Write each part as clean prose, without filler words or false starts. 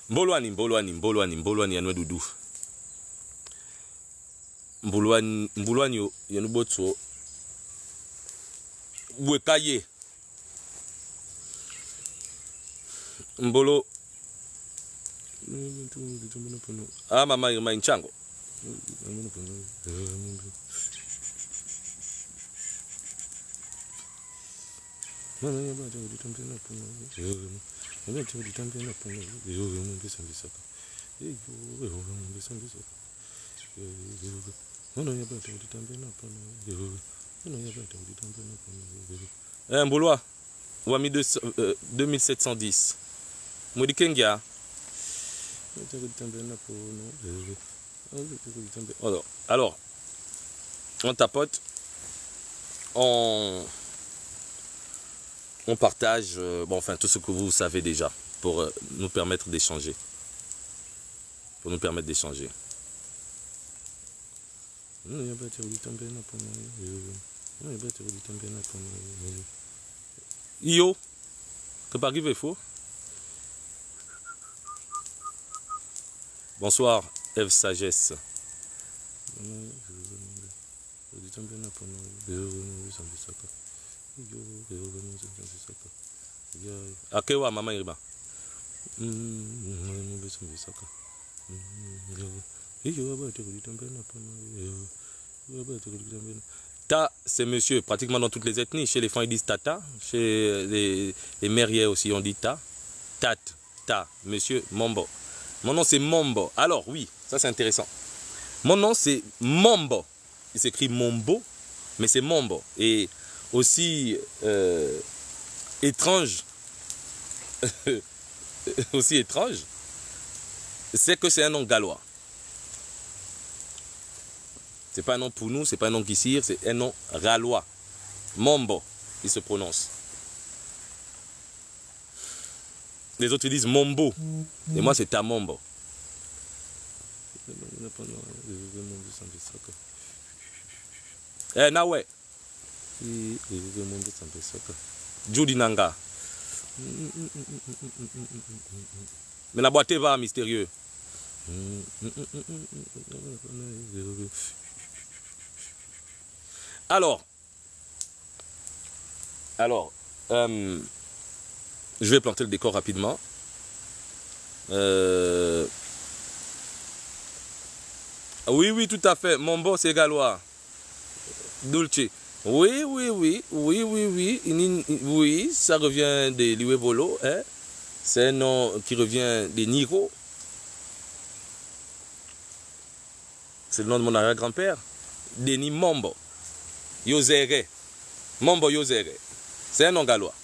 Mbolwani, Mbolwani, Mbolwani, Mbolwani, Yanwe Doudou. Mbolwani, Mbolwani, Yanubotso. Wekaye. Mbolo. Ah, mama, Irma Inchango. Mbolois, Wami 2710. Modikengia. Alors, on tapote, on partage, bon, enfin, tout ce que vous savez déjà pour nous permettre d'échanger. Pour nous permettre d'échanger. Yo, que par il faut. Bonsoir, Eve Sagesse. Akewa mama Irma. Ta, c'est monsieur, pratiquement dans toutes les ethnies. Chez les femmes, ils disent tata. Chez les mérières aussi, on dit ta. Tat, ta, monsieur, Mombo. Mon nom, c'est Mombo. Alors, oui, ça, c'est intéressant. Mon nom, c'est Mombo. Il s'écrit Mombo, mais c'est Mombo. Et aussi étrange, aussi étrange, c'est que c'est un nom gallois. C'est pas un nom pour nous, c'est pas un nom qui sire, c'est un nom ralois. Mombo, il se prononce. Les autres ils disent Mombo. Et moi c'est Tamombo. Eh Nawe. Judy Nanga. Mais la boîte va mystérieux. Alors, je vais planter le décor rapidement. Oui, oui, tout à fait. Mombo, c'est gallois. Dulce. Oui, oui, oui, oui, oui, oui. Oui, ça revient des Liwebolo. Hein? C'est un nom qui revient des Niro. C'est le nom de mon arrière-grand-père. Denis Mombo. Yozere. Mombo Yozere. C'est un nom gallois.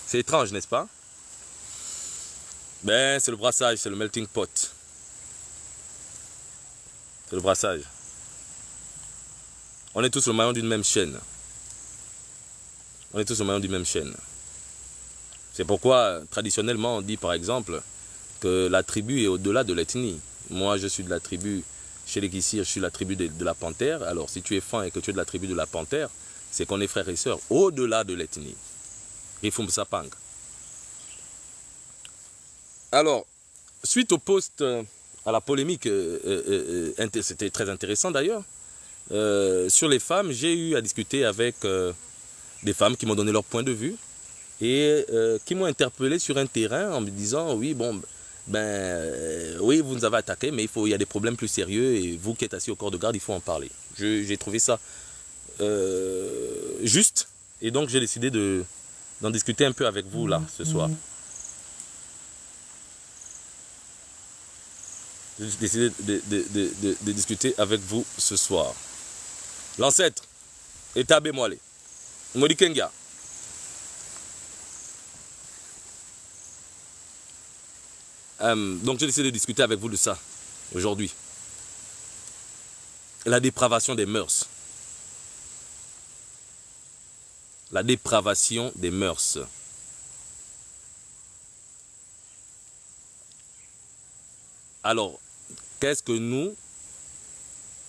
C'est étrange, n'est-ce pas? Ben, c'est le brassage, c'est le melting pot. C'est le brassage. On est tous le maillon d'une même chaîne. On est tous le maillon d'une même chaîne. C'est pourquoi, traditionnellement, on dit par exemple que la tribu est au-delà de l'ethnie. Moi, je suis de la tribu, chez les Kissir, je suis de la tribu de la panthère. Alors, si tu es fan et que tu es de la tribu de la panthère, c'est qu'on est frères et sœurs au-delà de l'ethnie. Rifum Sapang. Alors, suite au post, à la polémique, c'était très intéressant d'ailleurs, sur les femmes, j'ai eu à discuter avec des femmes qui m'ont donné leur point de vue et qui m'ont interpellé sur un terrain en me disant, oui, bon, ben oui, vous nous avez attaqué, mais il y a des problèmes plus sérieux et vous qui êtes assis au corps de garde, il faut en parler. J'ai trouvé ça juste et donc j'ai décidé d'en discuter un peu avec vous là ce soir. J'ai décidé de discuter avec vous ce soir. L'ancêtre, Etabé Moale, Modi Kenga. Donc j'ai décidé de discuter avec vous de ça aujourd'hui. La dépravation des mœurs. La dépravation des mœurs. Alors, qu'est-ce que nous,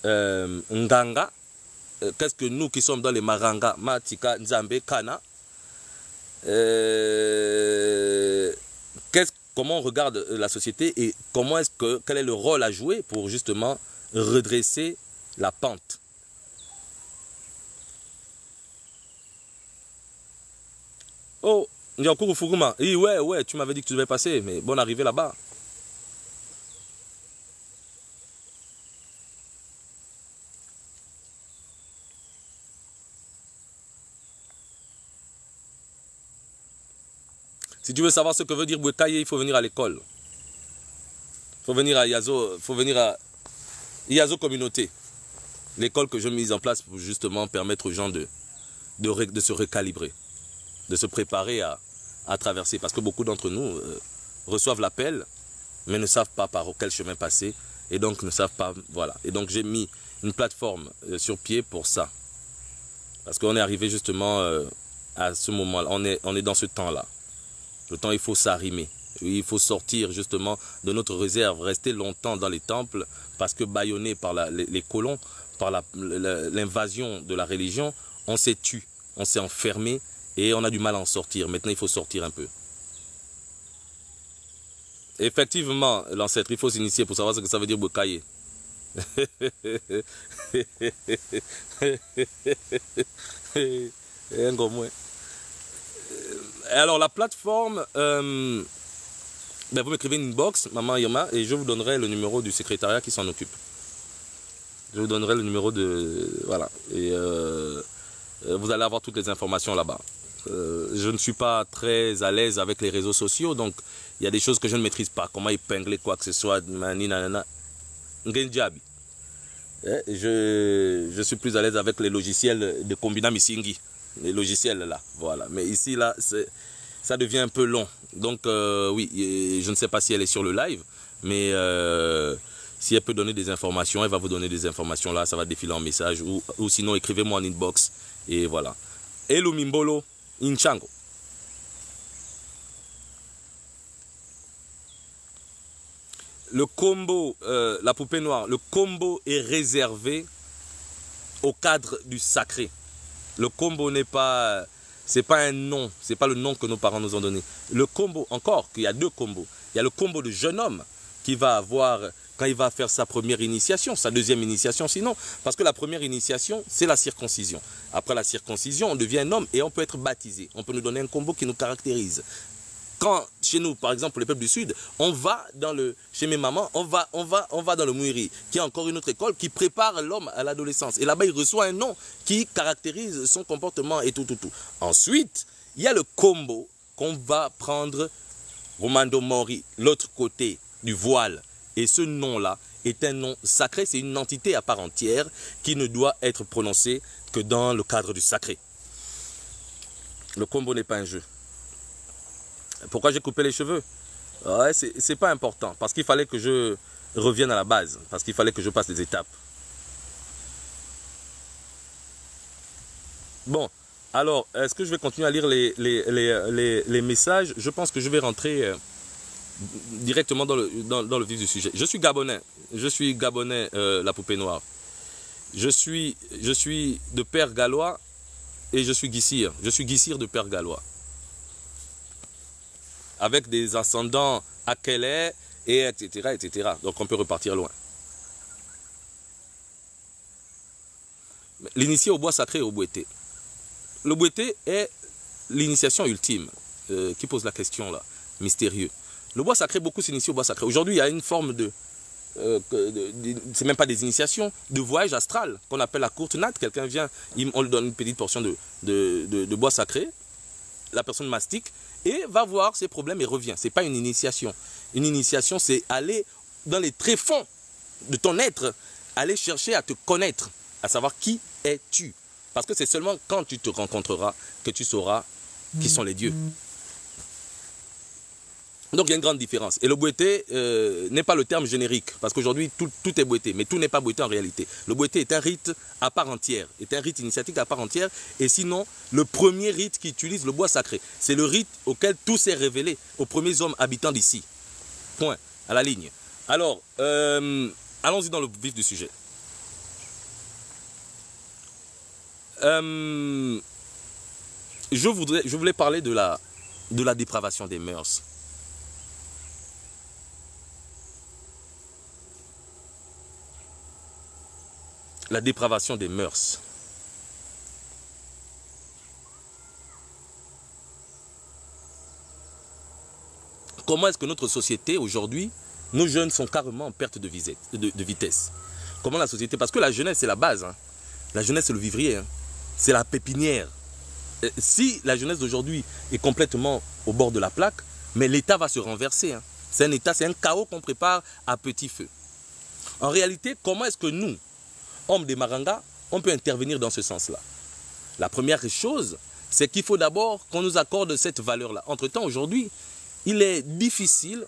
Nganga, qu'est-ce que nous qui sommes dans les Maranga, Matika, Nzambe, Kana, comment on regarde la société et quel est le rôle à jouer pour justement redresser la pente. Oh, Nyakuru Fuguma, ouais, tu m'avais dit que tu devais passer, mais bonne arrivée là-bas. Si tu veux savoir ce que veut dire Bwekaye, il faut venir à l'école. Il faut venir à Yazo, Yazo Communauté. L'école que j'ai mise en place pour justement permettre aux gens de se recalibrer, de se préparer à traverser. Parce que beaucoup d'entre nous reçoivent l'appel, mais ne savent pas par quel chemin passer. Et donc ne savent pas, voilà. Et donc j'ai mis une plateforme sur pied pour ça. Parce qu'on est arrivé justement à ce moment-là, on est dans ce temps-là. Le temps, il faut s'arrimer. Il faut sortir justement de notre réserve, rester longtemps dans les temples parce que bâillonnés par les colons, par l'invasion de la religion, on s'est tué, on s'est enfermé et on a du mal à en sortir. Maintenant, il faut sortir un peu. Effectivement, l'ancêtre, il faut s'initier pour savoir ce que ça veut dire Bwekaye. Alors la plateforme, vous m'écrivez une inbox, Maman Yoma, et je vous donnerai le numéro du secrétariat qui s'en occupe. Je vous donnerai le numéro de... Voilà. Et vous allez avoir toutes les informations là-bas. Je ne suis pas très à l'aise avec les réseaux sociaux, donc il y a des choses que je ne maîtrise pas. Comment épingler quoi que ce soit, Ngenjabi. Je suis plus à l'aise avec les logiciels de Kombina Misingi. Les logiciels là, voilà. Mais ici, là, ça devient un peu long. Donc, oui, je ne sais pas si elle est sur le live, mais si elle peut donner des informations, elle va vous donner des informations là, ça va défiler en message, ou sinon, écrivez-moi en inbox, et voilà. Hello Mimbolo, Inchango. Le combo, la poupée noire, le combo est réservé au cadre du sacré. Le combo n'est pas, c'est pas un nom, c'est pas le nom que nos parents nous ont donné. Le combo, encore qu'il y a deux combos. Il y a le combo de jeune homme qui va avoir, quand il va faire sa première initiation, sa deuxième initiation sinon, parce que la première initiation, c'est la circoncision. Après la circoncision, on devient un homme et on peut être baptisé. On peut nous donner un combo qui nous caractérise. Quand, chez nous, par exemple, les peuples du Sud, on va chez mes mamans, on va dans le Mouiri, qui est encore une autre école qui prépare l'homme à l'adolescence. Et là-bas, il reçoit un nom qui caractérise son comportement et tout. Ensuite, il y a le combo qu'on va prendre, Romando Mori, l'autre côté du voile. Et ce nom-là est un nom sacré, c'est une entité à part entière qui ne doit être prononcée que dans le cadre du sacré. Le combo n'est pas un jeu. Pourquoi j'ai coupé les cheveux? Ouais, c'est pas important, parce qu'il fallait que je revienne à la base, parce qu'il fallait que je passe les étapes. Bon, alors, est-ce que je vais continuer à lire les messages? Je pense que je vais rentrer directement dans le vif du sujet. Je suis gabonais, la poupée noire. Je suis de père gallois et je suis guissir. Je suis guissir de père gallois. Avec des ascendants Akele, et etc. Donc on peut repartir loin. L'initié au bois sacré et au bouété. Le bouété est l'initiation ultime, qui pose la question là, mystérieux. Le bois sacré, beaucoup s'initient au bois sacré. Aujourd'hui, il y a une forme de... c'est même pas des initiations, de voyage astral qu'on appelle la courte natte. Quelqu'un vient, on lui donne une petite portion de bois sacré, la personne mastique et va voir ses problèmes et revient. Ce n'est pas une initiation. Une initiation, c'est aller dans les tréfonds de ton être, aller chercher à te connaître, à savoir qui es-tu. Parce que c'est seulement quand tu te rencontreras que tu sauras qui sont les dieux. Donc il y a une grande différence. Et le boité n'est pas le terme générique, parce qu'aujourd'hui tout est boité, mais tout n'est pas boité en réalité. Le boité est un rite à part entière, est un rite initiatique à part entière, et sinon le premier rite qui utilise le bois sacré, c'est le rite auquel tout s'est révélé aux premiers hommes habitants d'ici. Point, à la ligne. Alors, allons-y dans le vif du sujet. Je voulais parler de la dépravation des mœurs. La dépravation des mœurs. Comment est-ce que notre société aujourd'hui, nos jeunes sont carrément en perte de vitesse. Comment la société, parce que la jeunesse c'est la base, hein. La jeunesse c'est le vivrier, hein. C'est la pépinière. Si la jeunesse d'aujourd'hui est complètement au bord de la plaque, mais l'État va se renverser, hein. C'est un État, c'est un chaos qu'on prépare à petit feu. En réalité, comment est-ce que nous, hommes des Marangas, on peut intervenir dans ce sens-là? La première chose, c'est qu'il faut d'abord qu'on nous accorde cette valeur-là. Entre-temps, aujourd'hui, il est difficile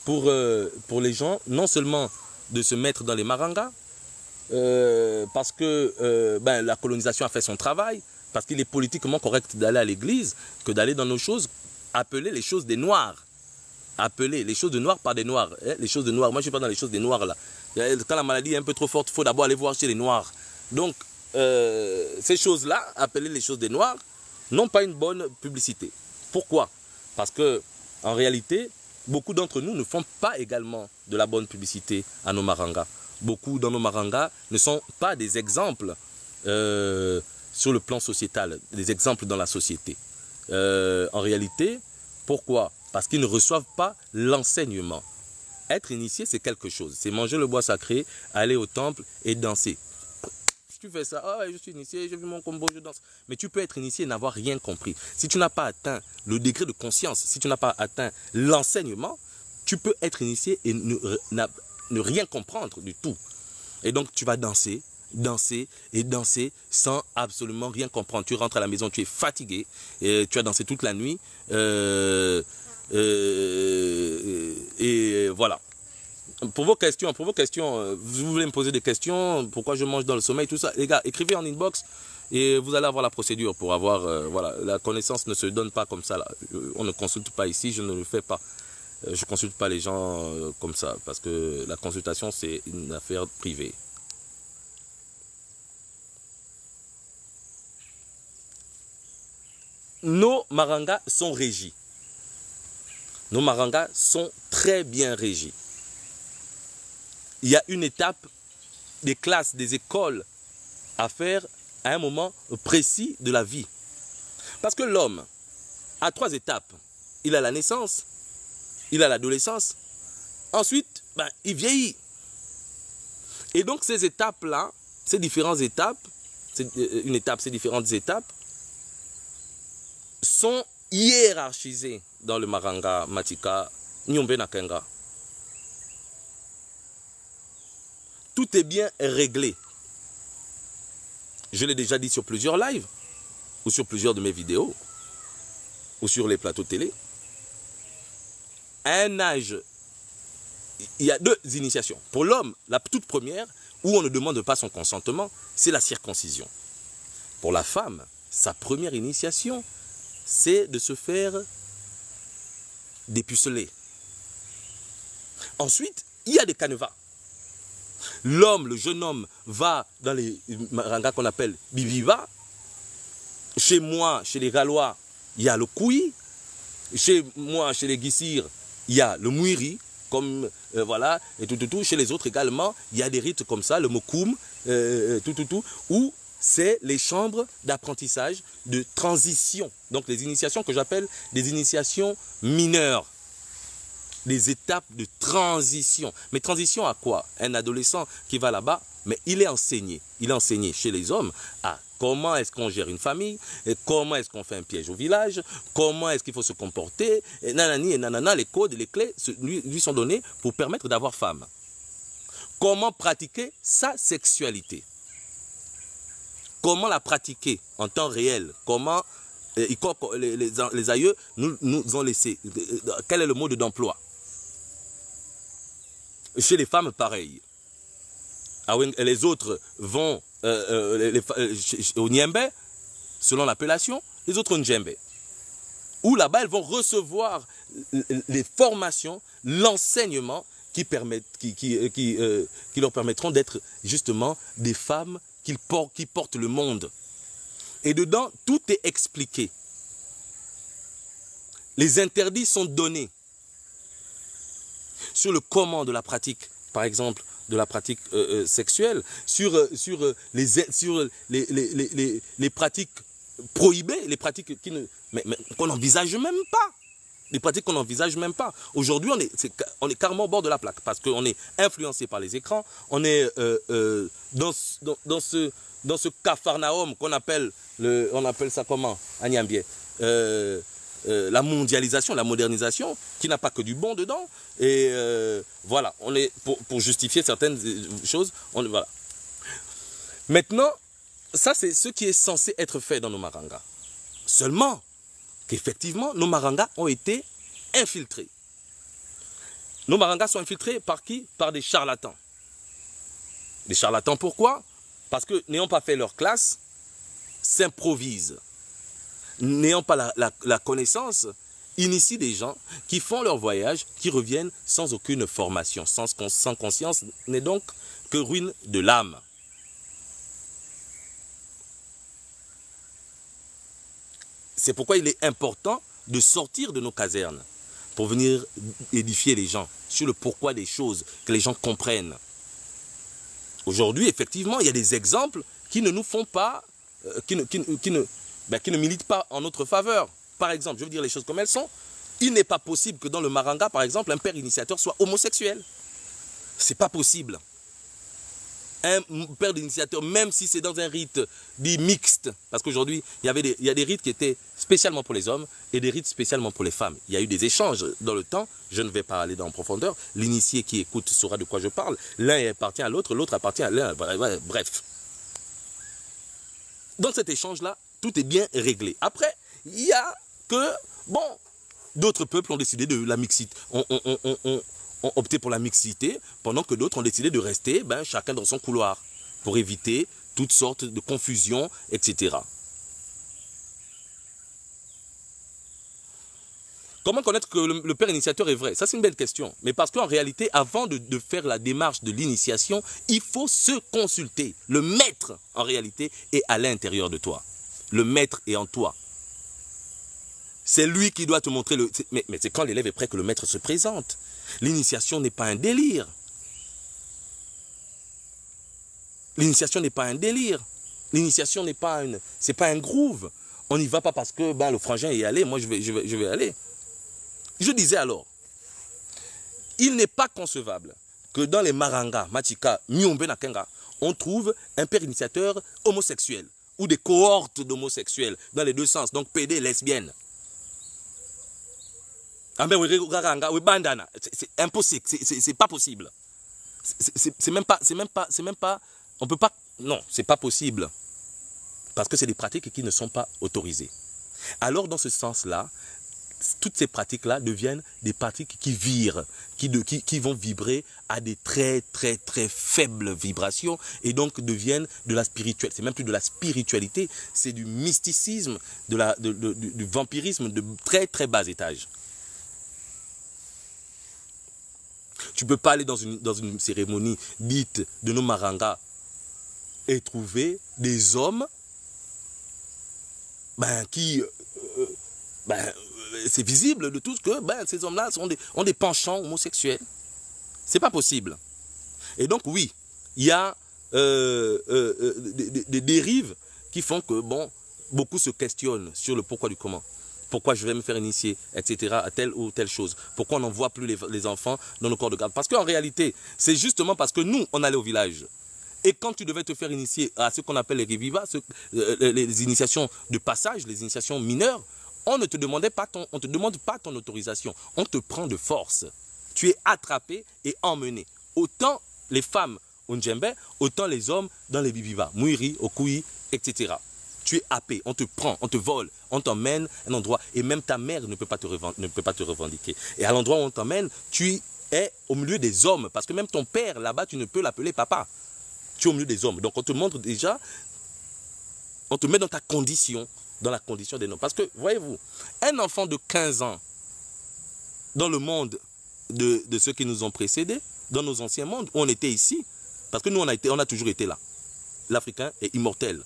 pour les gens, non seulement de se mettre dans les Marangas, parce que la colonisation a fait son travail, parce qu'il est politiquement correct d'aller à l'église que d'aller dans nos choses, appeler les choses des Noirs. Appeler les choses de Noirs par des Noirs. Hein, les choses de Noirs, moi je ne suis pas dans les choses des Noirs là. Quand la maladie est un peu trop forte, il faut d'abord aller voir chez les Noirs. Donc, ces choses-là, appeler les choses des Noirs, n'ont pas une bonne publicité. Pourquoi? Parce que, en réalité, beaucoup d'entre nous ne font pas également de la bonne publicité à nos Marangas. Beaucoup dans nos Marangas ne sont pas des exemples sur le plan sociétal, des exemples dans la société. En réalité, pourquoi? Parce qu'ils ne reçoivent pas l'enseignement. Être initié, c'est quelque chose. C'est manger le bois sacré, aller au temple et danser. Si tu fais ça, ah, je suis initié, j'ai vu mon combo, je danse. Mais tu peux être initié et n'avoir rien compris. Si tu n'as pas atteint le degré de conscience, si tu n'as pas atteint l'enseignement, tu peux être initié et ne rien comprendre du tout. Et donc tu vas danser, danser et danser sans absolument rien comprendre. Tu rentres à la maison, tu es fatigué, et tu as dansé toute la nuit. Et voilà. Pour vos questions, vous voulez me poser des questions, pourquoi je mange dans le sommeil, tout ça, les gars, écrivez en inbox et vous allez avoir la procédure pour avoir, voilà, la connaissance ne se donne pas comme ça, là. On ne consulte pas ici, je ne le fais pas. Je ne consulte pas les gens comme ça, parce que la consultation, c'est une affaire privée. Nos Marangas sont régis. Nos Marangas sont très bien régis. Il y a une étape des classes, des écoles à faire à un moment précis de la vie. Parce que l'homme a 3 étapes. Il a la naissance, il a l'adolescence, ensuite il vieillit. Et donc ces étapes-là, ces différentes étapes, ces différentes étapes sont hiérarchisées dans le Maranga, Matika, Nyombe Nakenga. Tout est bien réglé. Je l'ai déjà dit sur plusieurs lives, ou sur plusieurs de mes vidéos, ou sur les plateaux télé. À un âge, il y a 2 initiations. Pour l'homme, la toute première, où on ne demande pas son consentement, c'est la circoncision. Pour la femme, sa première initiation, c'est de se faire dépuceler. Ensuite, il y a des canevas. L'homme, le jeune homme, va dans les marangas qu'on appelle bibiva. Chez moi, chez les Galois, il y a le koui. Chez moi, chez les Gissirs, il y a le mouiri, comme voilà, et tout. Chez les autres également, il y a des rites comme ça, le mokoum, où c'est les chambres d'apprentissage de transition. Donc les initiations que j'appelle des initiations mineures. des étapes de transition. Mais transition à quoi? Un adolescent qui va là-bas, mais il est enseigné chez les hommes à comment est-ce qu'on gère une famille, et comment est-ce qu'on fait un piège au village, comment est-ce qu'il faut se comporter, et nanani et nanana, les codes et les clés lui sont donnés pour permettre d'avoir femme. Comment pratiquer sa sexualité? Comment la pratiquer en temps réel? Comment les aïeux nous ont laissé? Quel est le mode d'emploi? Chez les femmes, pareil. Les autres vont au Niembe, selon l'appellation, les autres au Ndjembe. Où là-bas, elles vont recevoir les formations, l'enseignement qui leur permettront d'être justement des femmes qui portent le monde. Et dedans, tout est expliqué. Les interdits sont donnés sur le comment de la pratique, par exemple, de la pratique sexuelle, sur les pratiques prohibées, les pratiques qu'on n'envisage même pas. Les pratiques qu'on n'envisage même pas. Aujourd'hui, on est carrément au bord de la plaque parce qu'on est influencé par les écrans, on est dans ce capharnaüm qu'on appelle, on appelle ça comment, à Niambié, la mondialisation, la modernisation, qui n'a pas que du bon dedans. Et voilà, on est pour justifier certaines choses. Voilà. Maintenant, ça c'est ce qui est censé être fait dans nos marangas. Seulement qu'effectivement, nos marangas ont été infiltrés. Nos marangas sont infiltrés par qui? Par des charlatans. Des charlatans, pourquoi? Parce que n'ayant pas fait leur classe, s'improvisent. N'ayant pas la connaissance, initient des gens qui font leur voyage, qui reviennent sans aucune formation, sans conscience, n'est donc que ruine de l'âme. C'est pourquoi il est important de sortir de nos casernes pour venir édifier les gens sur le pourquoi des choses, que les gens comprennent. Aujourd'hui, effectivement, il y a des exemples qui ne nous font pas, qui ne militent pas en notre faveur. Par exemple, je veux dire les choses comme elles sont. Il n'est pas possible que dans le Maranga, par exemple, un père initiateur soit homosexuel. C'est pas possible. Un père d'initiateur, même si c'est dans un rite dit mixte, parce qu'aujourd'hui, il y a des rites qui étaient spécialement pour les hommes et des rites spécialement pour les femmes. Il y a eu des échanges dans le temps, je ne vais pas aller en profondeur. L'initié qui écoute saura de quoi je parle. L'un appartient à l'autre, l'autre appartient à l'un. Bref. Dans cet échange-là, tout est bien réglé. Après, il y a que, bon, d'autres peuples ont décidé de la mixité, ont opté pour la mixité, pendant que d'autres ont décidé de rester chacun dans son couloir, pour éviter toutes sortes de confusions, etc. Comment connaître que le père initiateur est vrai? Ça, c'est une belle question. Mais parce qu'en réalité, avant de faire la démarche de l'initiation, il faut se consulter. Le maître, en réalité, est à l'intérieur de toi. Le maître est en toi. C'est lui qui doit te montrer le... Mais c'est quand l'élève est prêt que le maître se présente. L'initiation n'est pas un délire. L'initiation n'est pas un délire. L'initiation n'est pas c'est pas un groove. On n'y va pas parce que le frangin y est allé, moi je vais aller. Je disais alors, il n'est pas concevable que dans les Maranga, Machika, Myombe Nakenga, on trouve un père initiateur homosexuel ou des cohortes d'homosexuels dans les deux sens, donc PD, lesbienne. C'est impossible, c'est pas possible. C'est même pas, on peut pas, non, c'est pas possible. Parce que c'est des pratiques qui ne sont pas autorisées. Alors dans ce sens-là, toutes ces pratiques-là deviennent des pratiques qui virent, qui vont vibrer à des très faibles vibrations et donc deviennent de la spiritualité. C'est même plus de la spiritualité, c'est du mysticisme, du vampirisme de très bas étage. Tu ne peux pas aller dans une cérémonie dite de nos Maranga et trouver des hommes qui... c'est visible de tous que ces hommes-là ont des penchants homosexuels. C'est pas possible. Et donc oui, il y a des dérives qui font que beaucoup se questionnent sur le pourquoi du comment. Pourquoi je vais me faire initier, etc. à telle ou telle chose. Pourquoi on n'envoie plus les enfants dans nos corps de garde? Parce qu'en réalité, c'est justement parce que nous, on allait au village. Et quand tu devais te faire initier à ce qu'on appelle les revivas, les initiations de passage, les initiations mineures, on ne te demandait pas on te demande pas ton autorisation. On te prend de force. Tu es attrapé et emmené. Autant les femmes au Ndjembe, autant les hommes dans les revivas, Mouiri, Okuyi, etc. Tu es happé, on te prend, on te vole, on t'emmène à un endroit et même ta mère ne peut pas te revendiquer. Et à l'endroit où on t'emmène, tu es au milieu des hommes parce que même ton père là-bas, tu ne peux l'appeler papa. Tu es au milieu des hommes. Donc on te montre déjà, on te met dans ta condition, dans la condition des hommes. Parce que, voyez-vous, un enfant de 15 ans dans le monde de ceux qui nous ont précédés, dans nos anciens mondes, où on était ici, parce que nous on a toujours été là. L'Africain est immortel.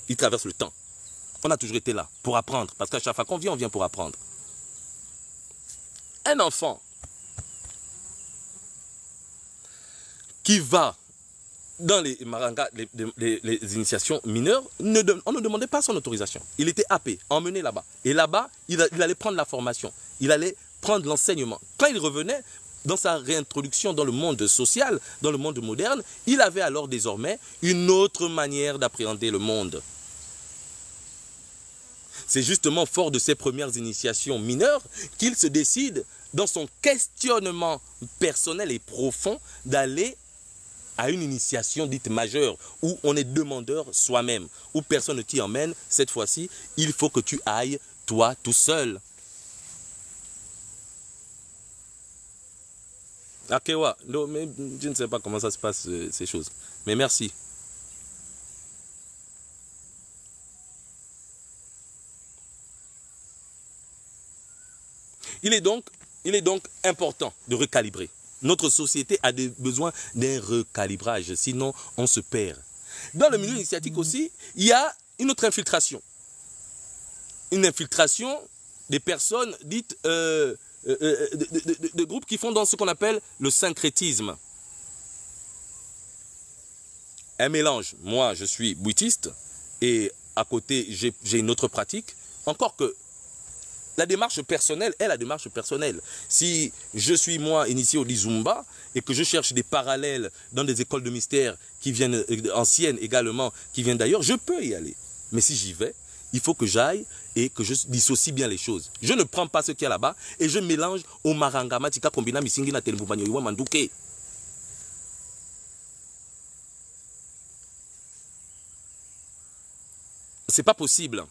Il traverse le temps. On a toujours été là pour apprendre. Parce qu'à chaque fois qu'on vient, on vient pour apprendre. Un enfant qui va dans les marangas, les initiations mineures, on ne demandait pas son autorisation. Il était happé, emmené là-bas. Et là-bas, il allait prendre la formation. Il allait prendre l'enseignement. Quand il revenait, dans sa réintroduction dans le monde social, dans le monde moderne, il avait alors désormais une autre manière d'appréhender le monde. C'est justement fort de ces premières initiations mineures qu'il se décide, dans son questionnement personnel et profond, d'aller à une initiation dite majeure, où on est demandeur soi-même, où personne ne t'y emmène. Cette fois-ci, il faut que tu ailles, toi, tout seul. Akewa, non, mais je ne sais pas comment ça se passe, ces choses. Mais merci. Il est donc important de recalibrer. Notre société a besoin d'un recalibrage, sinon on se perd. Dans le milieu initiatique aussi, il y a une autre infiltration. Une infiltration des personnes dites de groupes qui font dans ce qu'on appelle le syncrétisme. Un mélange. Moi, je suis bouddhiste et à côté, j'ai une autre pratique. Encore que la démarche personnelle est la démarche personnelle. Si je suis moi initié au Lizumba et que je cherche des parallèles dans des écoles de mystère qui viennent anciennes également, qui viennent d'ailleurs, je peux y aller. Mais si j'y vais, il faut que j'aille et que je dissocie bien les choses. Je ne prends pas ce qu'il y a là-bas et je mélange au marangama tika kombina misingi na telembubanyo iwa manduke. C'est pas possible.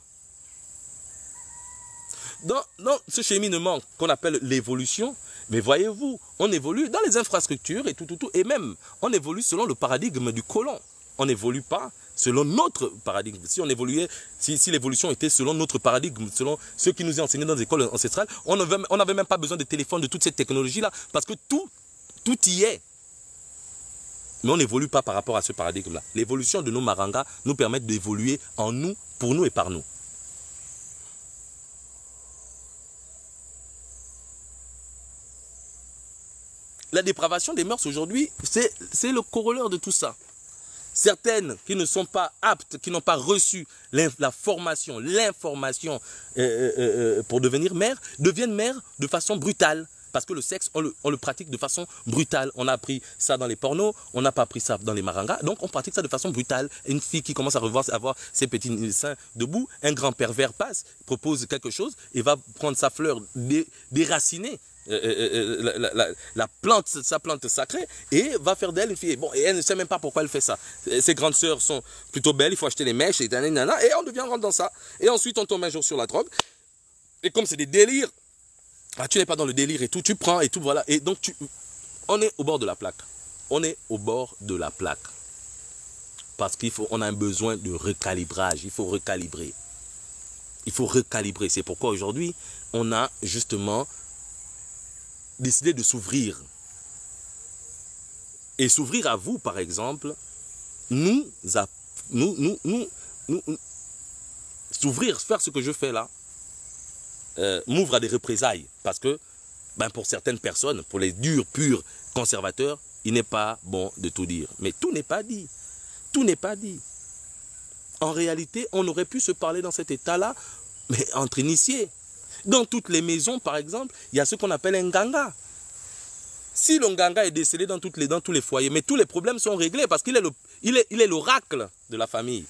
Dans ce cheminement qu'on appelle l'évolution, mais voyez-vous, on évolue dans les infrastructures et tout, et même on évolue selon le paradigme du colon. On n'évolue pas selon notre paradigme. Si on évoluait, si l'évolution était selon notre paradigme, selon ce qui nous est enseigné dans les écoles ancestrales, on n'avait même pas besoin de téléphone, de toute cette technologie-là, parce que tout y est. Mais on n'évolue pas par rapport à ce paradigme-là. L'évolution de nos marangas nous permet d'évoluer en nous, pour nous et par nous. La dépravation des mœurs aujourd'hui, c'est le corollaire de tout ça. Certaines qui ne sont pas aptes, qui n'ont pas reçu la formation, l'information pour devenir mère, deviennent mères de façon brutale. Parce que le sexe, on le pratique de façon brutale. On a appris ça dans les pornos, on n'a pas appris ça dans les marangas, donc on pratique ça de façon brutale. Une fille qui commence à avoir ses petits seins debout, un grand pervers passe, propose quelque chose et va prendre sa fleur déracinée. La plante, sa plante sacrée, et va faire d'elle une fille. Bon, et elle ne sait même pas pourquoi elle fait ça. Ses grandes sœurs sont plutôt belles, il faut acheter les mèches, et on devient rentre dans ça. Et ensuite, on tombe un jour sur la drogue. Et comme c'est des délires, tu n'es pas dans le délire et tout, tu prends et tout, voilà. Et donc, on est au bord de la plaque. On est au bord de la plaque. Parce qu'on a un besoin de recalibrage. Il faut recalibrer. Il faut recalibrer. C'est pourquoi aujourd'hui, on a justement décider de s'ouvrir. Et s'ouvrir à vous, par exemple, s'ouvrir, faire ce que je fais là, m'ouvre à des représailles. Parce que, pour certaines personnes, pour les durs, purs conservateurs, il n'est pas bon de tout dire. Mais tout n'est pas dit. Tout n'est pas dit. En réalité, on aurait pu se parler dans cet état-là, mais entre initiés. Dans toutes les maisons, par exemple, il y a ce qu'on appelle un nganga. Si le nganga est décédé dans tous les foyers, mais tous les problèmes sont réglés parce qu'il est l'oracle de la famille.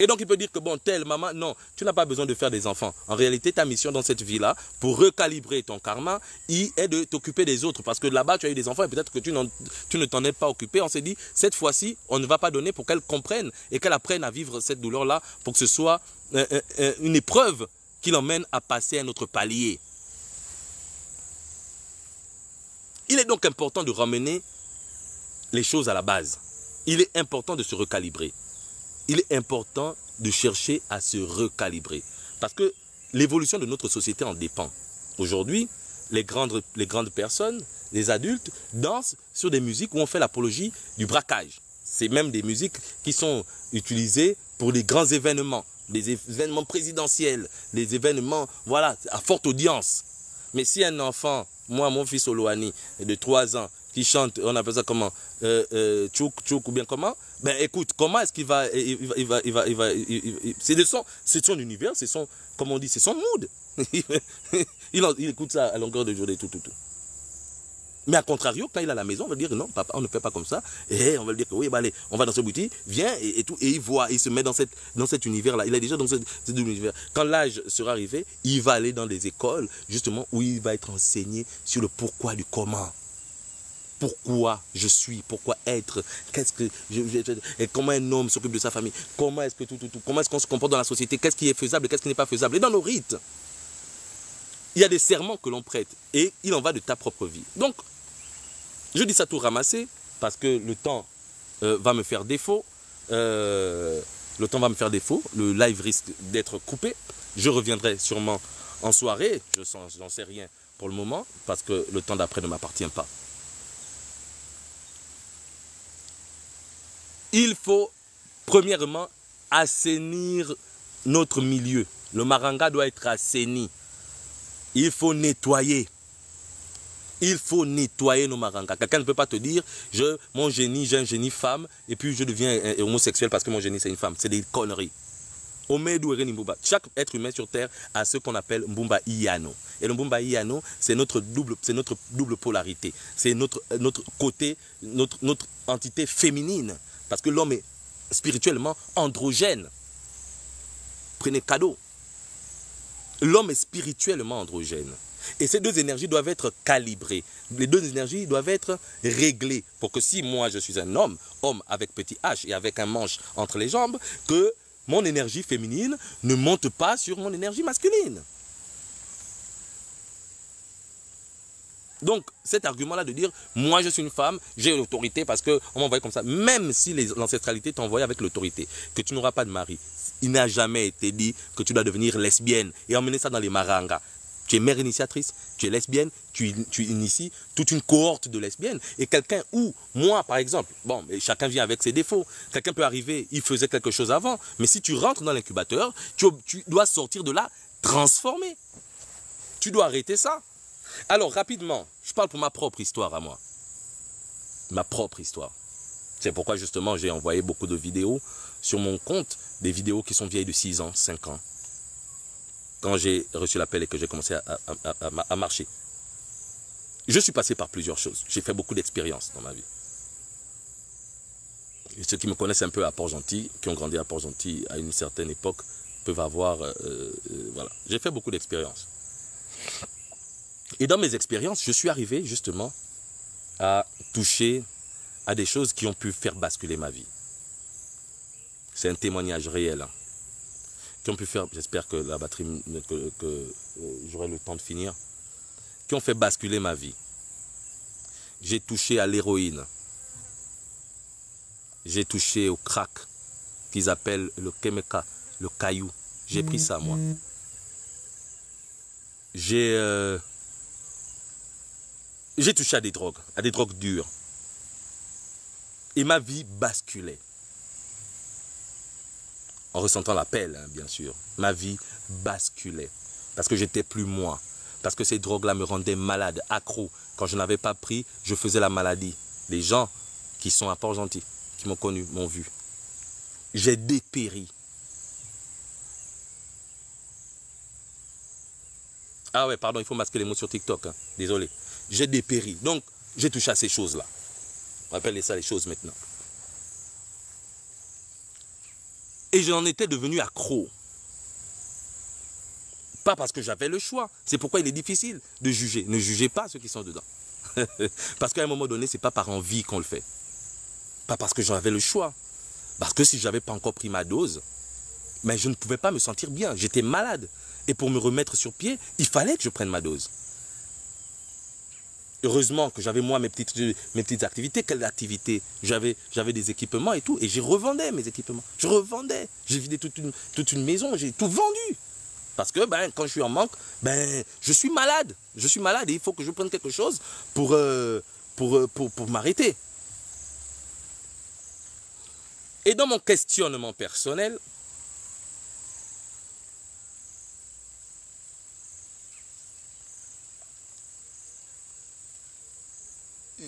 Et donc il peut dire que bon, telle maman, non, tu n'as pas besoin de faire des enfants. En réalité, ta mission dans cette vie-là, pour recalibrer ton karma, est de t'occuper des autres. Parce que là-bas, tu as eu des enfants et peut-être que tu ne t'en es pas occupé. On s'est dit, cette fois-ci, on ne va pas donner pour qu'elle comprenne et qu'elle apprenne à vivre cette douleur-là pour que ce soit une épreuve qui l'emmène à passer à un autre palier. Il est donc important de ramener les choses à la base. Il est important de se recalibrer. Il est important de chercher à se recalibrer. Parce que l'évolution de notre société en dépend. Aujourd'hui, les grandes personnes, les adultes, dansent sur des musiques où on fait l'apologie du braquage. C'est même des musiques qui sont utilisées pour les grands événements, les événements présidentiels, les événements, voilà, à forte audience. Mais si un enfant, moi, mon fils Oloani, de 3 ans, qui chante, on appelle ça comment, tchouk ou bien comment, ben écoute, comment est-ce qu'il va, c'est son univers, c'est son, comme on dit, c'est son mood. il écoute ça à longueur de journée, tout. Mais à contrario, quand il est à la maison, on va dire non, papa, on ne fait pas comme ça. Et on va lui dire que oui, bah allez, on va dans ce boutique, viens et tout, et il voit, il se met dans cet univers-là. Il est déjà dans cet univers. Quand l'âge sera arrivé, il va aller dans des écoles, justement, où il va être enseigné sur le pourquoi du comment. Pourquoi je suis, pourquoi être, et comment un homme s'occupe de sa famille, comment est-ce que comment est-ce qu'on se comporte dans la société, qu'est-ce qui est faisable, qu'est-ce qui n'est pas faisable. Et dans nos rites, il y a des serments que l'on prête et il en va de ta propre vie. Donc, je dis ça tout ramassé parce que le temps va me faire défaut. Le live risque d'être coupé. Je reviendrai sûrement en soirée, j'en sais rien pour le moment parce que le temps d'après ne m'appartient pas. Il faut, premièrement, assainir notre milieu. Le maranga doit être assaini. Il faut nettoyer. Il faut nettoyer nos marangas. Quelqu'un ne peut pas te dire, j'ai un génie femme, et puis je deviens homosexuel parce que mon génie c'est une femme. C'est des conneries. Chaque être humain sur terre a ce qu'on appelle Mbumba Iyano. Et le Mbumba Iyano, c'est notre double polarité. C'est notre côté, notre entité féminine. Parce que l'homme est spirituellement androgène. Prenez cadeau. L'homme est spirituellement androgène. Et ces deux énergies doivent être calibrées. Les deux énergies doivent être réglées. Pour que si moi je suis un homme avec petit H et avec un manche entre les jambes, que mon énergie féminine ne monte pas sur mon énergie masculine. Donc, cet argument-là de dire, moi je suis une femme, j'ai l'autorité parce qu'on m'envoie comme ça, même si l'ancestralité t'envoie avec l'autorité, que tu n'auras pas de mari, il n'a jamais été dit que tu dois devenir lesbienne et emmener ça dans les marangas. Tu es mère initiatrice, tu es lesbienne, tu inities toute une cohorte de lesbiennes. Et quelqu'un ou moi, par exemple, bon, chacun vient avec ses défauts. Quelqu'un peut arriver, il faisait quelque chose avant. Mais si tu rentres dans l'incubateur, tu dois sortir de là transformé. Tu dois arrêter ça. Alors, rapidement, je parle pour ma propre histoire à moi. Ma propre histoire. C'est pourquoi, justement, j'ai envoyé beaucoup de vidéos sur mon compte. Des vidéos qui sont vieilles de 6 ans, 5 ans. Quand j'ai reçu l'appel et que j'ai commencé à marcher. Je suis passé par plusieurs choses. J'ai fait beaucoup d'expériences dans ma vie. Et ceux qui me connaissent un peu à Port-Gentil, qui ont grandi à Port-Gentil à une certaine époque, peuvent avoir... voilà. J'ai fait beaucoup d'expériences. Et dans mes expériences, je suis arrivé justement à toucher à des choses qui ont pu faire basculer ma vie. C'est un témoignage réel. Hein. Qui ont pu faire, j'espère que la batterie, j'aurai le temps de finir, qui ont fait basculer ma vie. J'ai touché à l'héroïne. J'ai touché au crack, qu'ils appellent le kemeka, le caillou. J'ai pris ça, moi. J'ai touché à des drogues dures. Et ma vie basculait. En ressentant l'appel, hein, bien sûr. Ma vie basculait. Parce que j'étais plus moi. Parce que ces drogues-là me rendaient malade, accro. Quand je n'avais pas pris, je faisais la maladie. Les gens qui sont à Port-Gentil, qui m'ont connu, m'ont vu. J'ai dépéri. Ah ouais, pardon, il faut masquer les mots sur TikTok. Hein. Désolé. J'ai dépéri. Donc, j'ai touché à ces choses-là. On appelle ça les choses maintenant. Et j'en étais devenu accro. Pas parce que j'avais le choix. C'est pourquoi il est difficile de juger. Ne jugez pas ceux qui sont dedans. Parce qu'à un moment donné, ce n'est pas par envie qu'on le fait. Pas parce que j'avais le choix. Parce que si je n'avais pas encore pris ma dose, mais je ne pouvais pas me sentir bien. J'étais malade. Et pour me remettre sur pied, il fallait que je prenne ma dose. Heureusement que j'avais moi mes petites activités. Quelles activités? J'avais des équipements et tout. Et je revendais mes équipements. Je revendais. J'ai vidé toute une maison. J'ai tout vendu. Parce que quand je suis en manque, je suis malade. Je suis malade et il faut que je prenne quelque chose pour m'arrêter. Et dans mon questionnement personnel,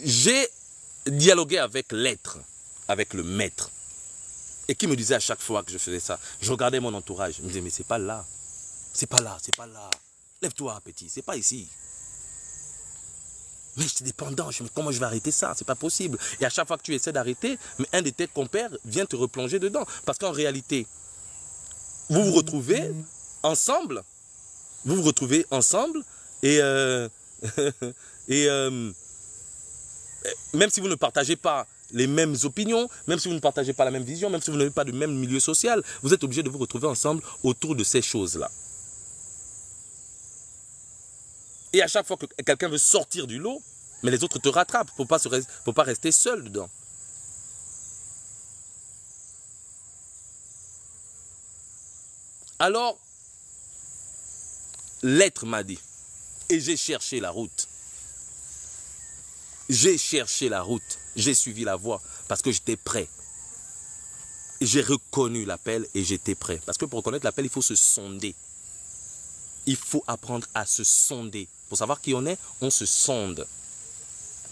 j'ai dialogué avec l'être, avec le maître. Et qui me disait à chaque fois que je faisais ça, je regardais mon entourage, je me disais mais c'est pas là. C'est pas là, c'est pas là. Lève-toi, petit, c'est pas ici. Mais j'étais dépendant, comment je vais arrêter ça? C'est pas possible. Et à chaque fois que tu essaies d'arrêter, mais un de tes compères vient te replonger dedans. Parce qu'en réalité, vous vous retrouvez ensemble. Vous vous retrouvez ensemble et, même si vous ne partagez pas les mêmes opinions, même si vous ne partagez pas la même vision, même si vous n'avez pas le même milieu social, vous êtes obligé de vous retrouver ensemble autour de ces choses-là. Et à chaque fois que quelqu'un veut sortir du lot, mais les autres te rattrapent pour ne pas rester seul dedans. Alors, l'être m'a dit, et j'ai cherché la route. J'ai cherché la route, j'ai suivi la voie parce que j'étais prêt. J'ai reconnu l'appel et j'étais prêt. Parce que pour reconnaître l'appel, il faut se sonder. Il faut apprendre à se sonder. Pour savoir qui on se sonde.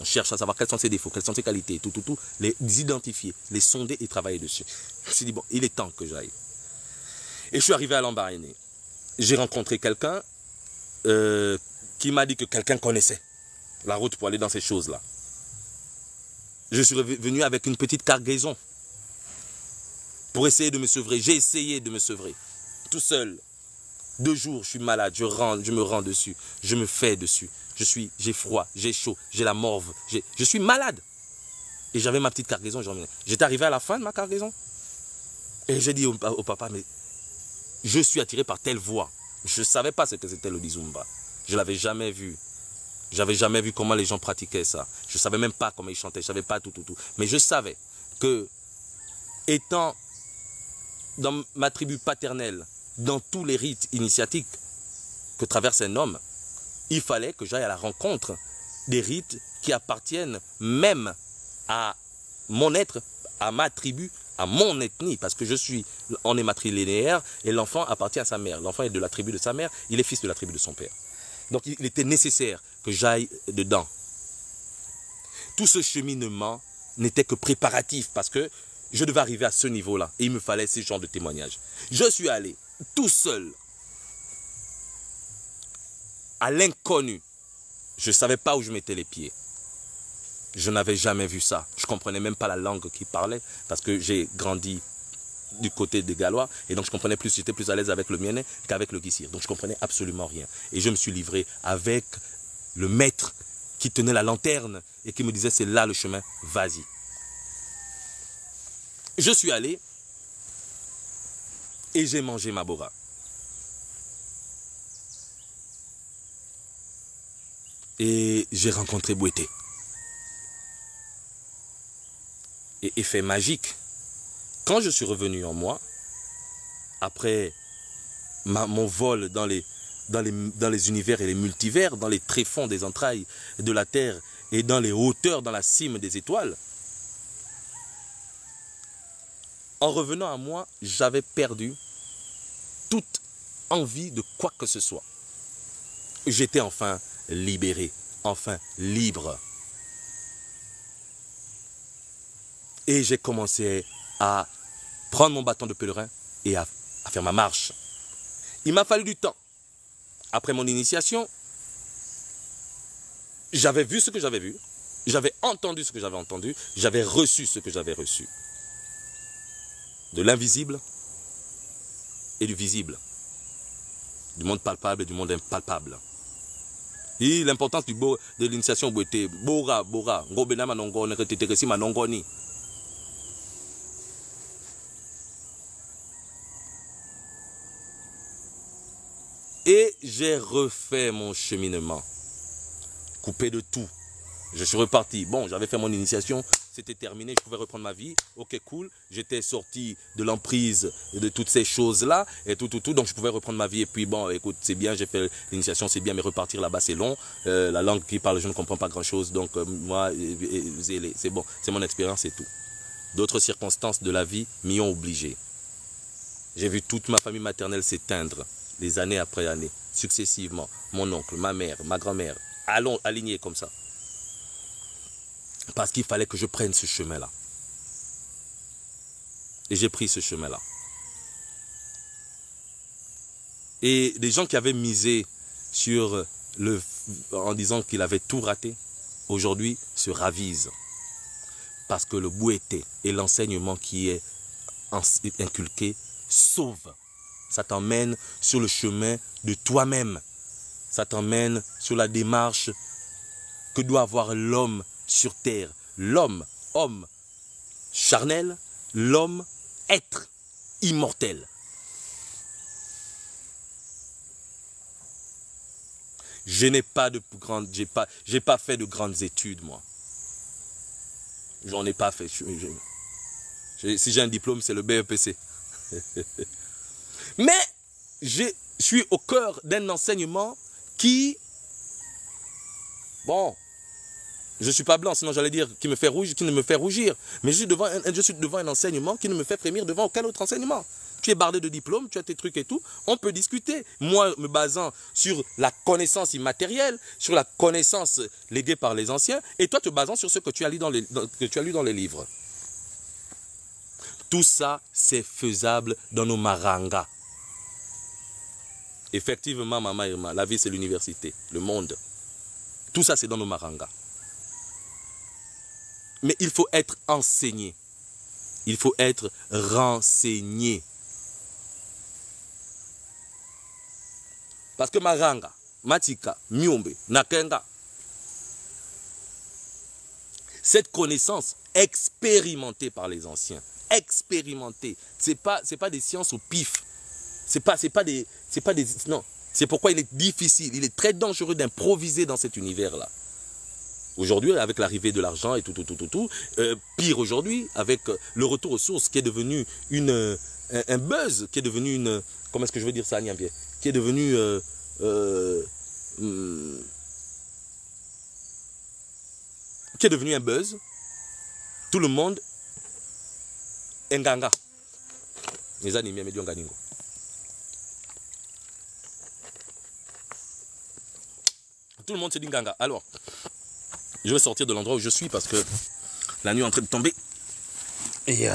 On cherche à savoir quels sont ses défauts, quelles sont ses qualités, tout, les identifier, les sonder et travailler dessus. Je me suis dit, bon, il est temps que j'aille. Et je suis arrivé à Lambaréné. J'ai rencontré quelqu'un qui m'a dit que quelqu'un connaissait la route pour aller dans ces choses-là. Je suis venu avec une petite cargaison pour essayer de me sevrer. J'ai essayé de me sevrer, tout seul. 2 jours, je suis malade, je me rends dessus, je me fais dessus. J'ai froid, j'ai chaud, j'ai la morve, je suis malade. Et j'avais ma petite cargaison, j'étais arrivé à la fin de ma cargaison. Et j'ai dit au papa, mais je suis attiré par telle voix. Je ne savais pas ce que c'était le Lizumba. Je ne l'avais jamais vu. Je n'avais jamais vu comment les gens pratiquaient ça. Je ne savais même pas comment ils chantaient, je ne savais pas tout. Mais je savais que, étant dans ma tribu paternelle, dans tous les rites initiatiques que traverse un homme, il fallait que j'aille à la rencontre des rites qui appartiennent même à mon être, à ma tribu, à mon ethnie, parce que on est matrilinéaire et l'enfant appartient à sa mère. L'enfant est de la tribu de sa mère, il est fils de la tribu de son père. Donc il était nécessaire que j'aille dedans. Tout ce cheminement n'était que préparatif parce que je devais arriver à ce niveau-là et il me fallait ce genre de témoignage. Je suis allé tout seul, à l'inconnu. Je ne savais pas où je mettais les pieds. Je n'avais jamais vu ça. Je ne comprenais même pas la langue qu'ils parlaient parce que j'ai grandi du côté des Gallois et donc je comprenais plus, j'étais plus à l'aise avec le Mienné qu'avec le Guissir. Donc je ne comprenais absolument rien. Et je me suis livré avec le maître qui tenait la lanterne et qui me disait c'est là le chemin, vas-y. Je suis allé et j'ai mangé ma bora. Et j'ai rencontré Bouété. Et effet magique, quand je suis revenu en moi, après mon vol dans les univers et les multivers, dans les tréfonds des entrailles de la terre et dans les hauteurs, dans la cime des étoiles, en revenant à moi, j'avais perdu toute envie de quoi que ce soit. J'étais enfin libéré, enfin libre. Et j'ai commencé à prendre mon bâton de pèlerin et à faire ma marche. Il m'a fallu du temps Après mon initiation, j'avais vu ce que j'avais vu, j'avais entendu ce que j'avais entendu, j'avais reçu ce que j'avais reçu. De l'invisible et du visible. Du monde palpable et du monde impalpable. Et l'importance de l'initiation était Bora, Bora, Ngobena Manongo, Nereteteresi Manongoni. Et j'ai refait mon cheminement. Coupé de tout. Je suis reparti. Bon, j'avais fait mon initiation, c'était terminé, je pouvais reprendre ma vie. Ok, cool. J'étais sorti de l'emprise de toutes ces choses-là et tout. Donc, je pouvais reprendre ma vie. Et puis, bon, écoute, c'est bien, j'ai fait l'initiation, c'est bien, mais repartir là-bas, c'est long. La langue qui parle, je ne comprends pas grand-chose. Donc, moi, c'est bon, c'est mon expérience et tout. D'autres circonstances de la vie m'y ont obligé. J'ai vu toute ma famille maternelle s'éteindre, des années après années, successivement. Mon oncle, ma mère, ma grand-mère, alignés comme ça. Parce qu'il fallait que je prenne ce chemin-là. Et j'ai pris ce chemin-là. Et des gens qui avaient misé sur en disant qu'il avait tout raté, aujourd'hui se ravisent. Parce que le bouété et l'enseignement qui est inculqué sauve. Ça t'emmène sur le chemin de toi-même. Ça t'emmène sur la démarche que doit avoir l'homme sur terre. L'homme, homme charnel, l'homme, être immortel. Je n'ai pas de grandes, j'ai pas fait de grandes études, moi. J'en ai pas fait. Si j'ai un diplôme, c'est le BEPC. Mais je suis au cœur d'un enseignement qui, bon, je ne suis pas blanc, sinon j'allais dire qui me fait rougir, qui ne me fait rougir. Mais je suis devant un enseignement qui ne me fait frémir devant aucun autre enseignement. Tu es bardé de diplômes, tu as tes trucs et tout, on peut discuter. Moi, me basant sur la connaissance immatérielle, sur la connaissance léguée par les anciens, et toi te basant sur ce que tu as lu dans les livres. Tout ça, c'est faisable dans nos marangas. Effectivement, Mama Irma, la vie c'est l'université, le monde. Tout ça, c'est dans nos marangas. Mais il faut être enseigné. Il faut être renseigné. Parce que Maranga, Matika, Myombe, Nakenga, cette connaissance expérimentée par les anciens, expérimentée, c'est pas des sciences au pif. Non. C'est pourquoi il est difficile, il est très dangereux d'improviser dans cet univers-là. Aujourd'hui, avec l'arrivée de l'argent et tout, pire aujourd'hui, avec le retour aux sources qui est devenu un buzz, qui est devenu une... Comment est-ce que je veux dire ça, Niambier? Qui est devenu... qui est devenu un buzz. Tout le monde... Nganga. Les animés, mais Nganingo. Tout le monde se dit Nganga. Alors... Je vais sortir de l'endroit où je suis parce que la nuit est en train de tomber. Et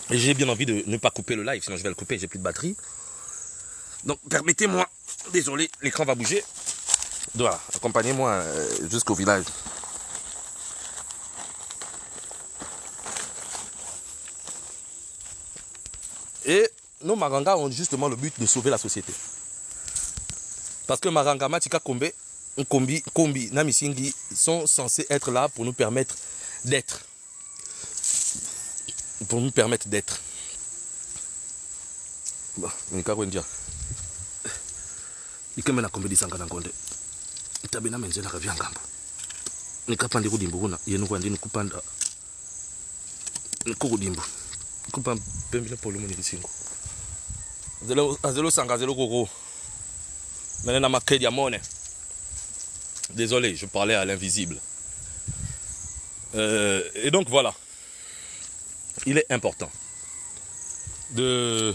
j'ai bien envie de ne pas couper le live, sinon je vais le couper, j'ai plus de batterie. Donc permettez-moi, désolé, l'écran va bouger. Voilà, accompagnez-moi jusqu'au village. Et nos marangas ont justement le but de sauver la société. Parce que Maranga, Matika Kombe, Kombi, Namisingi sont censés être là pour nous permettre d'être. Pour nous permettre d'être. Bon, Nika Wendia. Nika mena Kombi disanga nangonde. Itabena menze na kavya ngambo. Nika pandi kudimbu kuna yenu kwandi nikupanda. Nikukudimbu. Nikupa pembele polo muni kisingo. Azelo sanga azelo koko. Menena makedi ya mone. Désolé, je parlais à l'invisible. Et donc voilà. Il est important de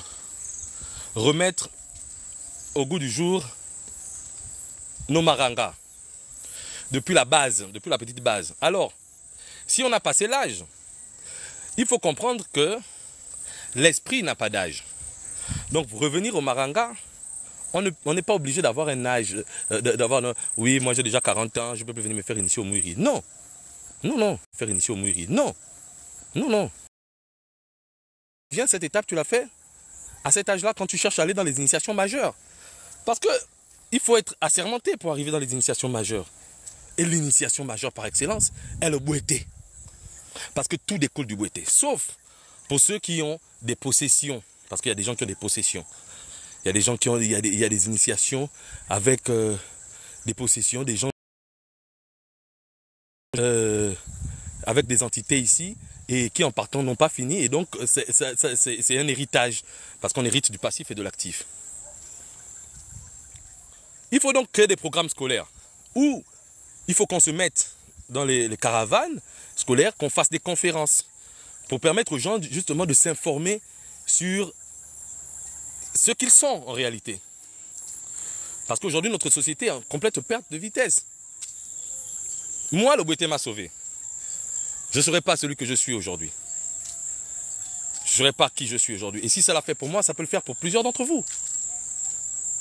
remettre au goût du jour nos marangas. Depuis la base, depuis la petite base. Alors, si on a passé l'âge, il faut comprendre que l'esprit n'a pas d'âge. Donc, pour revenir au Maranga, on n'est pas obligé d'avoir un âge, oui, moi j'ai déjà 40 ans, je ne peux plus venir me faire initier au Mouiri. Non, non, non, faire initier au Mouiri. Non, non, non. Viens, cette étape, tu l'as fait à cet âge-là quand tu cherches à aller dans les initiations majeures. Parce que il faut être assermenté pour arriver dans les initiations majeures. Et l'initiation majeure par excellence est le Bouété. Parce que tout découle du Bouété. Sauf pour ceux qui ont des possessions. Parce qu'il y a des gens qui ont des possessions. Il y a des gens qui ont, il y a des initiations avec des possessions, des gens avec des entités ici et qui en partant n'ont pas fini. Et donc c'est un héritage parce qu'on hérite du passif et de l'actif. Il faut donc créer des programmes scolaires où il faut qu'on se mette dans les caravanes scolaires, qu'on fasse des conférences pour permettre aux gens justement de s'informer sur ce qu'ils sont en réalité. Parce qu'aujourd'hui, notre société est en complète perte de vitesse. Moi, le Bouété m'a sauvé. Je ne serais pas celui que je suis aujourd'hui. Je ne serais pas qui je suis aujourd'hui. Et si ça l'a fait pour moi, ça peut le faire pour plusieurs d'entre vous.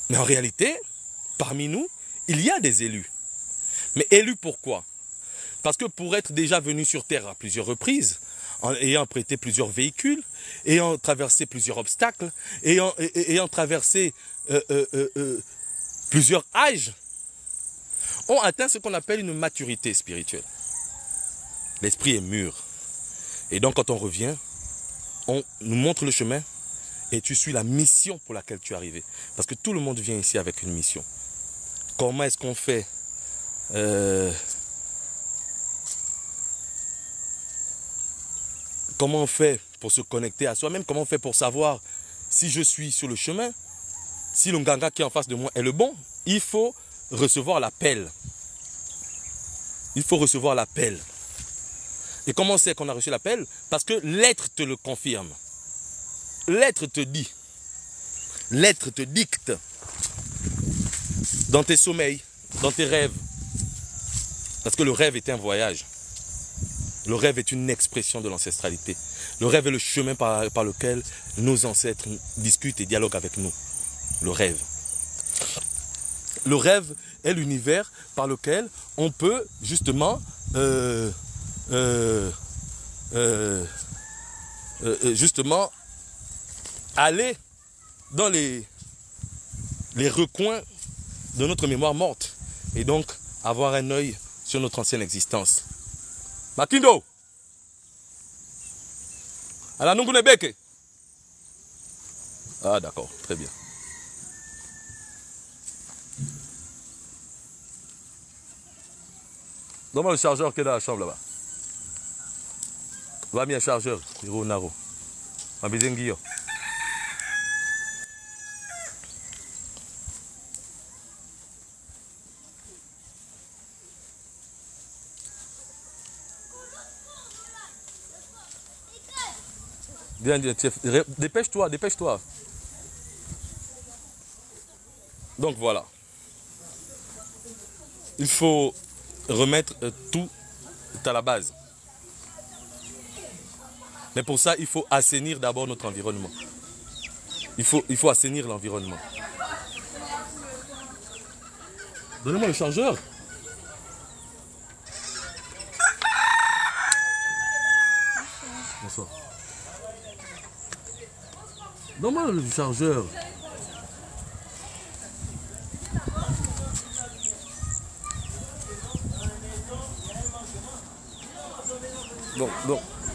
Mais en réalité, parmi nous, il y a des élus. Mais élus pourquoi? Parce que pour être déjà venu sur Terre à plusieurs reprises, en ayant prêté plusieurs véhicules, ayant traversé plusieurs obstacles, ayant traversé plusieurs âges, ont atteint ce qu'on appelle une maturité spirituelle. L'esprit est mûr. Et donc quand on revient, on nous montre le chemin et tu suis la mission pour laquelle tu es arrivé. Parce que tout le monde vient ici avec une mission. Comment est-ce qu'on fait comment on fait pour se connecter à soi-même? Comment on fait pour savoir si je suis sur le chemin? Si le Nganga qui est en face de moi est le bon? Il faut recevoir l'appel. Il faut recevoir l'appel. Et comment on sait qu'on a reçu l'appel? Parce que l'être te le confirme. L'être te dit. L'être te dicte. Dans tes sommeils, dans tes rêves. Parce que le rêve est un voyage. Le rêve est une expression de l'ancestralité. Le rêve est le chemin par lequel nos ancêtres discutent et dialoguent avec nous. Le rêve. Le rêve est l'univers par lequel on peut justement justement aller dans les recoins de notre mémoire morte et donc avoir un œil sur notre ancienne existence. Makindo ala nungu nebeke. Ah d'accord, très bien. Donne-moi le chargeur qui est dans la chambre là-bas. Va mis un chargeur, Hiro Naro. Ma bizenguio. Viens, dépêche-toi, dépêche-toi. Donc voilà. Il faut remettre tout à la base. Mais pour ça, il faut assainir d'abord notre environnement. Il faut assainir l'environnement. Donnez-moi le chargeur. Bonsoir. Donne-moi le chargeur.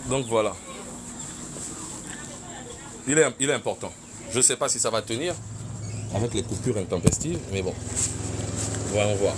Donc voilà. Il est important. Je ne sais pas si ça va tenir avec les coupures intempestives, mais bon. Voyons voir.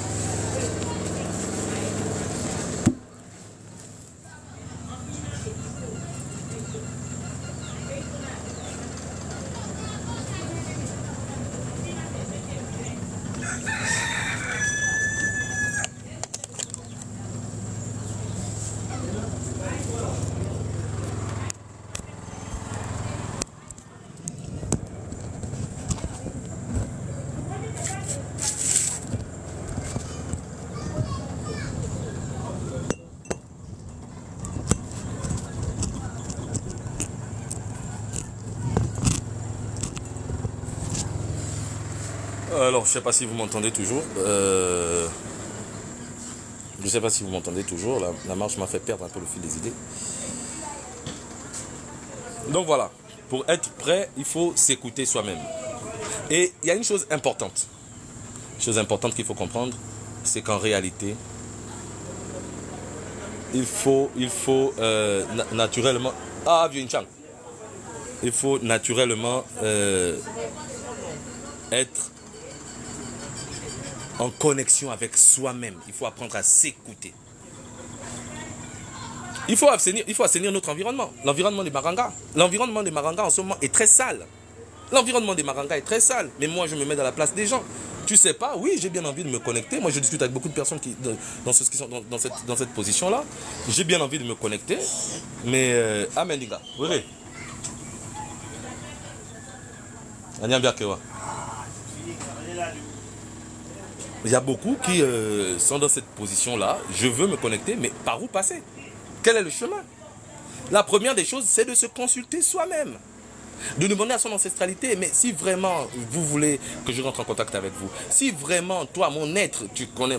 Alors, je ne sais pas si vous m'entendez toujours. Je ne sais pas si vous m'entendez toujours. La marche m'a fait perdre un peu le fil des idées. Donc voilà, pour être prêt, il faut s'écouter soi-même. Et il y a une chose importante. Une chose importante qu'il faut comprendre, c'est qu'en réalité, il faut naturellement... Ah, vieux Chang. Il faut naturellement être en connexion avec soi-même. Il faut apprendre à s'écouter. Il faut assainir notre environnement. L'environnement des Marangas. L'environnement des Marangas en ce moment est très sale. L'environnement des Marangas est très sale. Mais moi, je me mets dans la place des gens. Tu sais pas, oui, j'ai bien envie de me connecter. Moi, je discute avec beaucoup de personnes qui sont dans cette position-là. J'ai bien envie de me connecter. Mais, amen, les gars. Oui. Il y a beaucoup qui sont dans cette position-là. Je veux me connecter, mais par où passer? Quel est le chemin? La première des choses, c'est de se consulter soi-même. De demander à son ancestralité, mais si vraiment vous voulez que je rentre en contact avec vous, si vraiment toi, mon être, tu connais,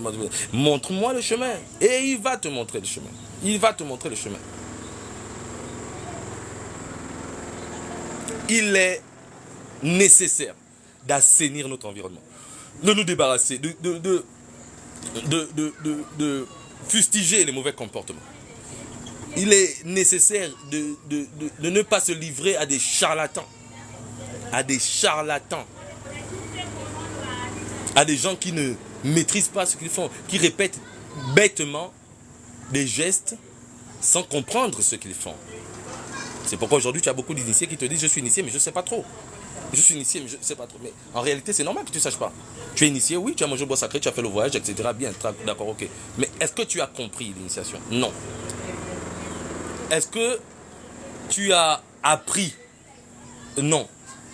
montre-moi le chemin. Et il va te montrer le chemin. Il va te montrer le chemin. Il est nécessaire d'assainir notre environnement, de nous débarrasser, de fustiger les mauvais comportements. Il est nécessaire de ne pas se livrer à des charlatans. À des charlatans. À des gens qui ne maîtrisent pas ce qu'ils font, qui répètent bêtement des gestes sans comprendre ce qu'ils font. C'est pourquoi aujourd'hui tu as beaucoup d'initiés qui te disent je suis initié mais je ne sais pas trop. Je suis initié mais je ne sais pas trop. Mais en réalité c'est normal que tu ne saches pas. Tu es initié, oui, tu as mangé le bois sacré, tu as fait le voyage, etc. Bien, d'accord, ok. Mais est-ce que tu as compris l'initiation? Non. Est-ce que tu as appris? Non.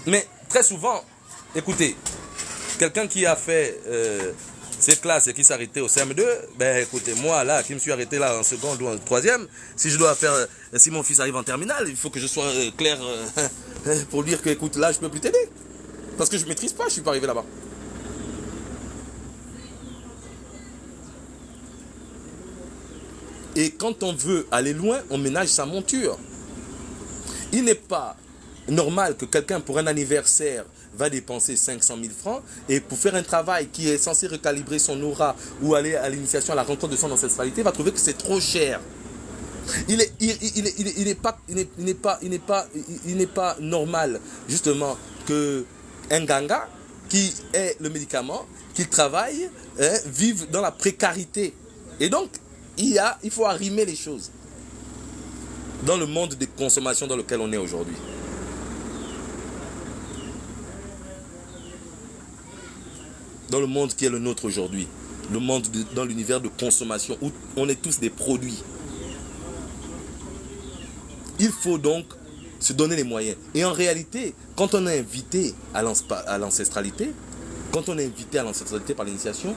Mais très souvent, écoutez, quelqu'un qui a fait ses classes et qui s'est arrêté au CM2, ben écoutez, moi là, qui me suis arrêté là en seconde ou en troisième, si je dois faire, si mon fils arrive en terminale, il faut que je sois clair pour dire que, écoute, là, je peux plus t'aider. Parce que je ne maîtrise pas, je ne suis pas arrivé là-bas. Et quand on veut aller loin, on ménage sa monture. Il n'est pas normal que quelqu'un, pour un anniversaire, va dépenser 500 000 francs et pour faire un travail qui est censé recalibrer son aura ou aller à l'initiation, à la rencontre de son ancestralité, va trouver que c'est trop cher. Il n'est pas normal, justement, que un ganga qui est le médicament, qui travaille, vive dans la précarité. Et donc, il faut arrimer les choses dans le monde de consommation dans lequel on est aujourd'hui. Dans le monde qui est le nôtre aujourd'hui. Le monde dans l'univers de consommation où on est tous des produits. Il faut donc se donner les moyens. Et en réalité, quand on est invité à l'ancestralité, quand on est invité à l'ancestralité par l'initiation,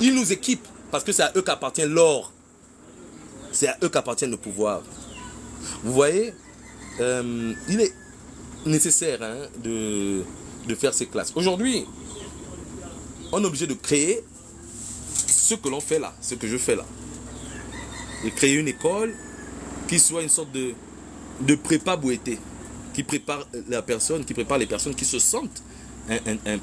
ils nous équipent parce que c'est à eux qu'appartient l'or. C'est à eux qu'appartient le pouvoir. Vous voyez, il est nécessaire de faire ces classes. Aujourd'hui, on est obligé de créer ce que l'on fait là, ce que je fais là. Et créer une école qui soit une sorte de prépa bouetté, qui prépare les personnes qui se sentent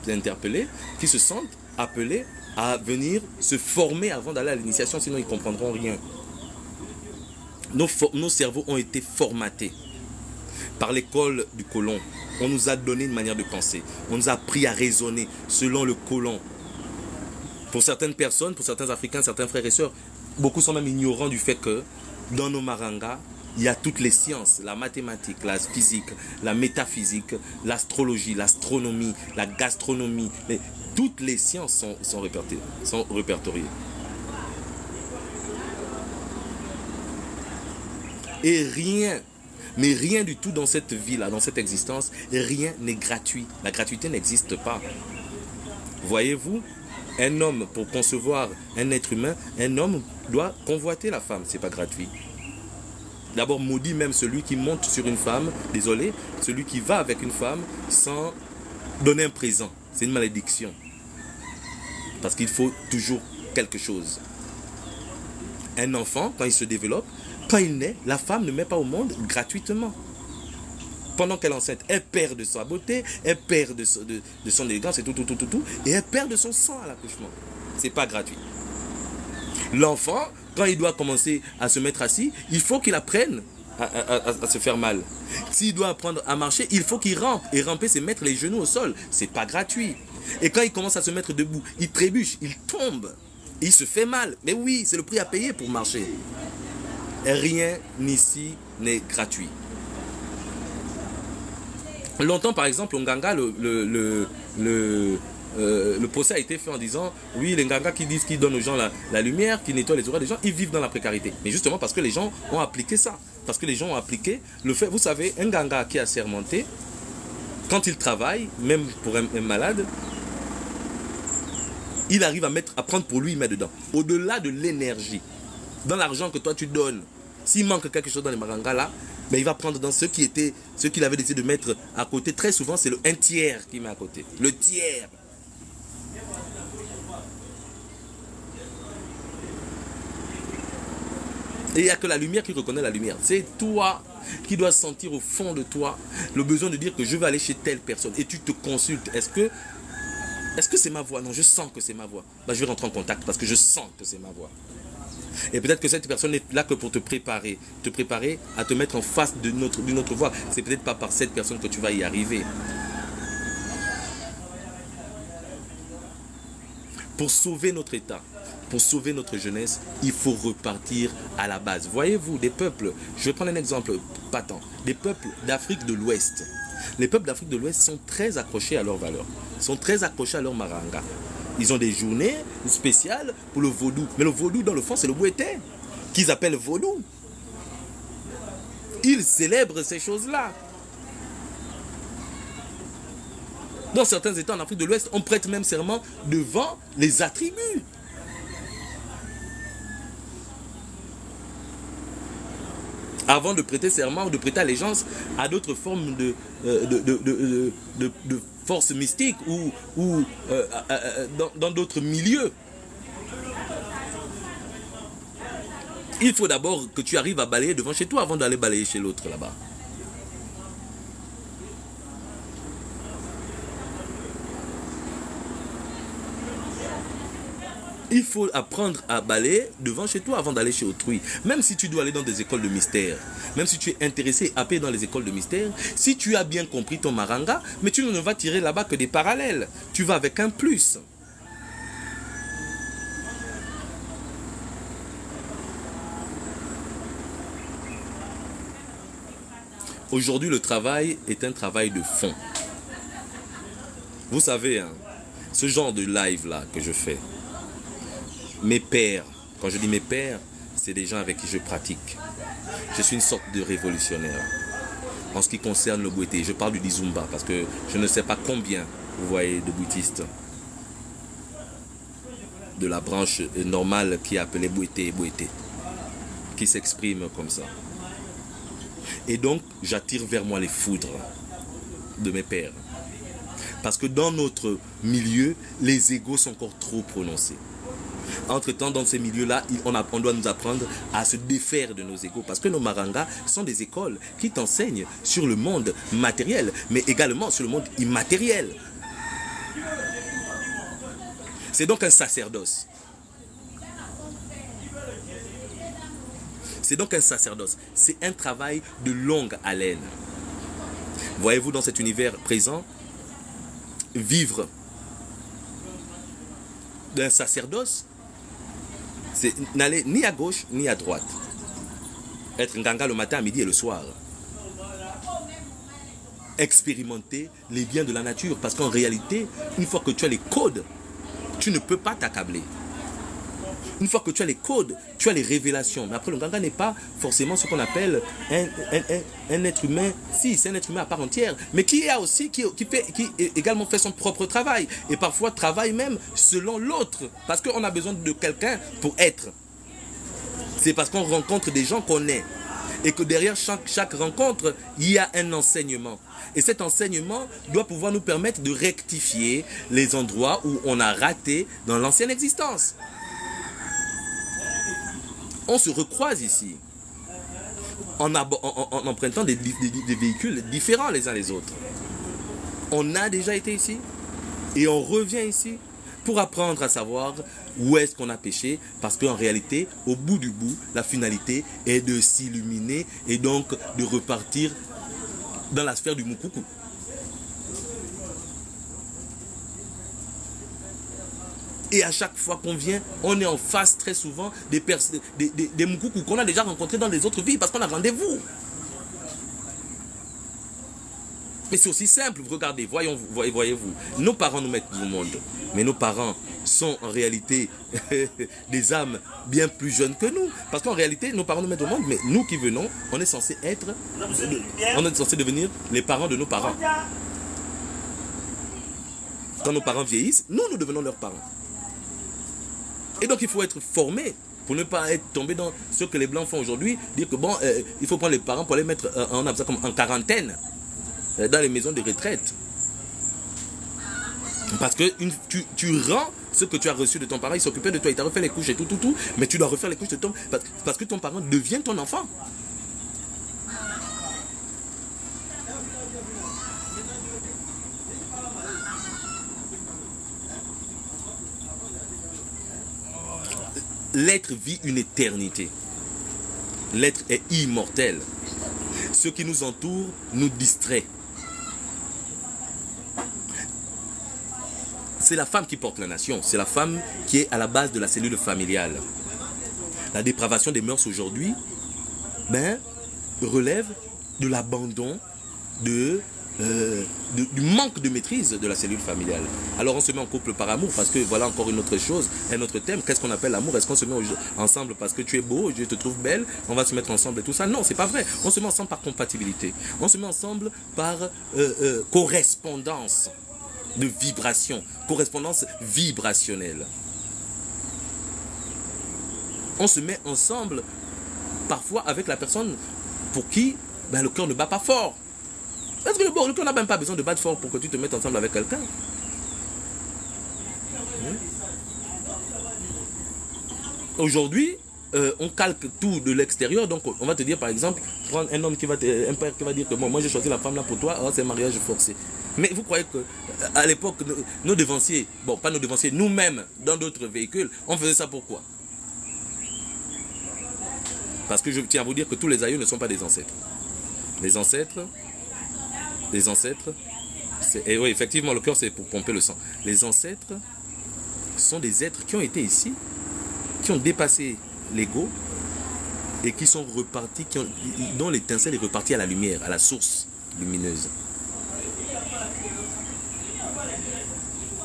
interpellées, qui se sentent appelées à venir se former avant d'aller à l'initiation, sinon ils ne comprendront rien. Nos cerveaux ont été formatés par l'école du colon. On nous a donné une manière de penser. On nous a appris à raisonner selon le colon. Pour certaines personnes, pour certains Africains, certains frères et sœurs, beaucoup sont même ignorants du fait que dans nos marangas, il y a toutes les sciences, la mathématique, la physique, la métaphysique, l'astrologie, l'astronomie, la gastronomie. Toutes les sciences sont répertoriées. Et rien, mais rien du tout dans cette vie-là, dans cette existence, rien n'est gratuit. La gratuité n'existe pas. Voyez-vous, un homme, pour concevoir un être humain, un homme doit convoiter la femme, c'est pas gratuit. D'abord, maudit même celui qui monte sur une femme, désolé, celui qui va avec une femme sans donner un présent. C'est une malédiction. Parce qu'il faut toujours quelque chose. Un enfant, quand il se développe, quand il naît, la femme ne met pas au monde gratuitement. Pendant qu'elle est enceinte, elle perd de sa beauté, elle perd de son élégance et tout, et elle perd de son sang à l'accouchement. C'est pas gratuit. L'enfant, quand il doit commencer à se mettre assis, il faut qu'il apprenne à se faire mal. S'il doit apprendre à marcher, il faut qu'il rampe. Et ramper, c'est mettre les genoux au sol. C'est pas gratuit. Et quand il commence à se mettre debout, il trébuche, il tombe. Il se fait mal. Mais oui, c'est le prix à payer pour marcher. Et rien ici n'est gratuit. Longtemps, par exemple, au Nganga, le procès a été fait en disant, oui, les Nganga qui disent qu'ils donnent aux gens la lumière, qui nettoient les oreilles des gens, ils vivent dans la précarité. Mais justement parce que les gens ont appliqué ça. Parce que les gens ont appliqué le fait, vous savez, un Nganga qui a sermenté, quand il travaille, même pour un malade, il arrive à prendre pour lui, il met dedans. Au-delà de l'énergie, dans l'argent que toi tu donnes, s'il manque quelque chose dans les Maranga là, ben il va prendre dans ceux qu'il avait décidé de mettre à côté. Très souvent, c'est le 1/3 qu'il met à côté. Le tiers. Et il n'y a que la lumière qui reconnaît la lumière. C'est toi qui dois sentir au fond de toi le besoin de dire que je vais aller chez telle personne. Et tu te consultes. Est-ce que c'est ma voix? Non, je sens que c'est ma voix. Ben, je vais rentrer en contact parce que je sens que c'est ma voix. Et peut-être que cette personne n'est là que pour te préparer à te mettre en face d'une autre voie. C'est peut-être pas par cette personne que tu vas y arriver. Pour sauver notre État, pour sauver notre jeunesse, il faut repartir à la base. Voyez-vous, des peuples, je vais prendre un exemple patent, des peuples d'Afrique de l'Ouest. Les peuples d'Afrique de l'Ouest sont très accrochés à leurs valeurs, sont très accrochés à leur maranga. Ils ont des journées spéciales pour le vaudou. Mais le vaudou, dans le fond, c'est le bouété, qu'ils appellent vaudou. Ils célèbrent ces choses-là. Dans certains États en Afrique de l'Ouest, on prête même serment devant les attributs. Avant de prêter serment ou de prêter allégeance à d'autres formes de forces mystiques ou dans d'autres milieux. Il faut d'abord que tu arrives à balayer devant chez toi avant d'aller balayer chez l'autre là-bas. Il faut apprendre à balayer devant chez toi avant d'aller chez autrui. Même si tu dois aller dans des écoles de mystère, même si tu es intéressé à payer dans les écoles de mystère, si tu as bien compris ton maranga, mais tu ne vas tirer là-bas que des parallèles. Tu vas avec un plus. Aujourd'hui, le travail est un travail de fond. Vous savez, hein, ce genre de live-là que je fais, mes pairs, quand je dis mes pairs, c'est des gens avec qui je pratique. Je suis une sorte de révolutionnaire en ce qui concerne le bouété. Je parle du Dizumba parce que je ne sais pas combien, vous voyez, de bouddhistes de la branche normale qui est appelée bouété, qui s'expriment comme ça. Et donc, j'attire vers moi les foudres de mes pairs. Parce que dans notre milieu, les égos sont encore trop prononcés. Entre-temps, dans ces milieux-là, on doit nous apprendre à se défaire de nos égos. Parce que nos marangas sont des écoles qui t'enseignent sur le monde matériel, mais également sur le monde immatériel. C'est donc un sacerdoce. C'est donc un sacerdoce. C'est un travail de longue haleine. Voyez-vous, dans cet univers présent, vivre d'un sacerdoce, c'est n'aller ni à gauche ni à droite. Être nganga le matin, à midi et le soir. Expérimenter les biens de la nature. Parce qu'en réalité, une fois que tu as les codes, tu ne peux pas t'accabler. Une fois que tu as les codes, tu as les révélations. Mais après, le nganga n'est pas forcément ce qu'on appelle un être humain. Si, c'est un être humain à part entière. Mais qui également fait son propre travail. Et parfois travaille même selon l'autre. Parce qu'on a besoin de quelqu'un pour être. C'est parce qu'on rencontre des gens qu'on est. Et que derrière chaque rencontre, il y a un enseignement. Et cet enseignement doit pouvoir nous permettre de rectifier les endroits où on a raté dans l'ancienne existence. On se recroise ici, en empruntant des véhicules différents les uns les autres. On a déjà été ici et on revient ici pour apprendre à savoir où est-ce qu'on a péché, parce qu'en réalité, au bout du bout, la finalité est de s'illuminer et donc de repartir dans la sphère du Moukoukou. Et à chaque fois qu'on vient, on est en face très souvent des Moukoukou qu'on a déjà rencontrés dans les autres vies, parce qu'on a rendez-vous. Mais c'est aussi simple, regardez, voyez-vous, nos parents nous mettent au monde, mais nos parents sont en réalité des âmes bien plus jeunes que nous. Parce qu'en réalité, nos parents nous mettent au monde, mais nous qui venons, on est censé devenir les parents de nos parents. Quand nos parents vieillissent, nous devenons leurs parents. Et donc il faut être formé pour ne pas être tombé dans ce que les Blancs font aujourd'hui, dire que bon, il faut prendre les parents pour les mettre en quarantaine dans les maisons de retraite. Parce que tu rends ce que tu as reçu de ton parent, il s'occupait de toi, il t'a refait les couches et tout, mais tu dois refaire les couches de ton... Parce que ton parent devient ton enfant. L'être vit une éternité. L'être est immortel. Ce qui nous entoure nous distrait. C'est la femme qui porte la nation. C'est la femme qui est à la base de la cellule familiale. La dépravation des mœurs aujourd'hui relève de l'abandon, du manque de maîtrise de la cellule familiale. Alors on se met en couple par amour, parce que voilà encore une autre chose, un autre thème. Qu'est-ce qu'on appelle l'amour? Est-ce qu'on se met ensemble parce que tu es beau, je te trouve belle, on va se mettre ensemble et tout ça? Non, c'est pas vrai. On se met ensemble par compatibilité. On se met ensemble par correspondance de vibration, correspondance vibrationnelle. On se met ensemble parfois avec la personne pour qui le cœur ne bat pas fort. Parce que le cœur n'a même pas besoin de battre fort pour que tu te mettes ensemble avec quelqu'un. Aujourd'hui, on calque tout de l'extérieur. Donc on va te dire par exemple, prendre un homme un père qui va dire que bon, moi j'ai choisi la femme là pour toi, c'est un mariage forcé. Mais vous croyez que à l'époque, nos devanciers, bon pas nos devanciers, nous-mêmes dans d'autres véhicules, on faisait ça pourquoi? Parce que je tiens à vous dire que tous les aïeux ne sont pas des ancêtres. Les ancêtres, et oui, effectivement, le cœur c'est pour pomper le sang. Les ancêtres sont des êtres qui ont été ici, qui ont dépassé l'ego et qui sont repartis, dont l'étincelle est repartie à la lumière, à la source lumineuse.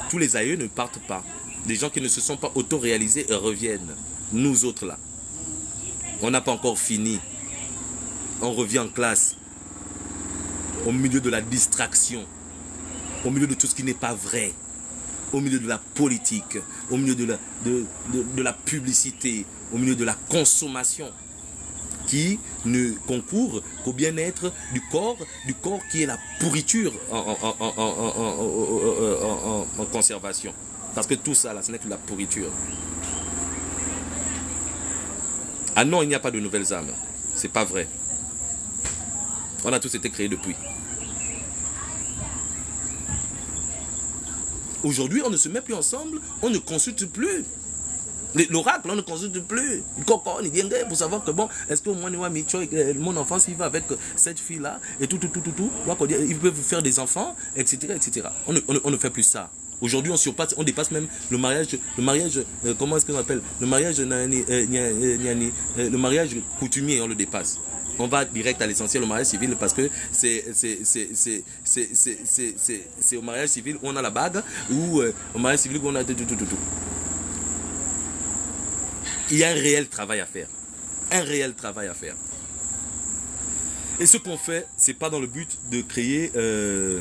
Tous les aïeux ne partent pas. Des gens qui ne se sont pas auto-réalisés reviennent. Nous autres là, on n'a pas encore fini. On revient en classe, au milieu de la distraction, au milieu de tout ce qui n'est pas vrai, au milieu de la politique, au milieu de la publicité, au milieu de la consommation, qui ne concourt qu'au bien-être du corps qui est la pourriture en conservation. Parce que tout ça, là, ce n'est que la pourriture. Ah non, il n'y a pas de nouvelles âmes. C'est pas vrai. On a tous été créés depuis. Aujourd'hui, on ne se met plus ensemble, on ne consulte plus. L'oracle, on ne consulte plus. Il vient pour savoir que bon, est-ce que mon enfant, s'il va avec cette fille-là, et tout, il peut vous faire des enfants, etc. On ne fait plus ça. Aujourd'hui, on dépasse même le mariage, comment est-ce qu'on appelle? Le mariage coutumier, on le dépasse. On va direct à l'essentiel, au mariage civil, parce que c'est au mariage civil où on a la bague, ou au mariage civil où on a tout. Il y a un réel travail à faire. Un réel travail à faire. Et ce qu'on fait, c'est pas dans le but de créer... ce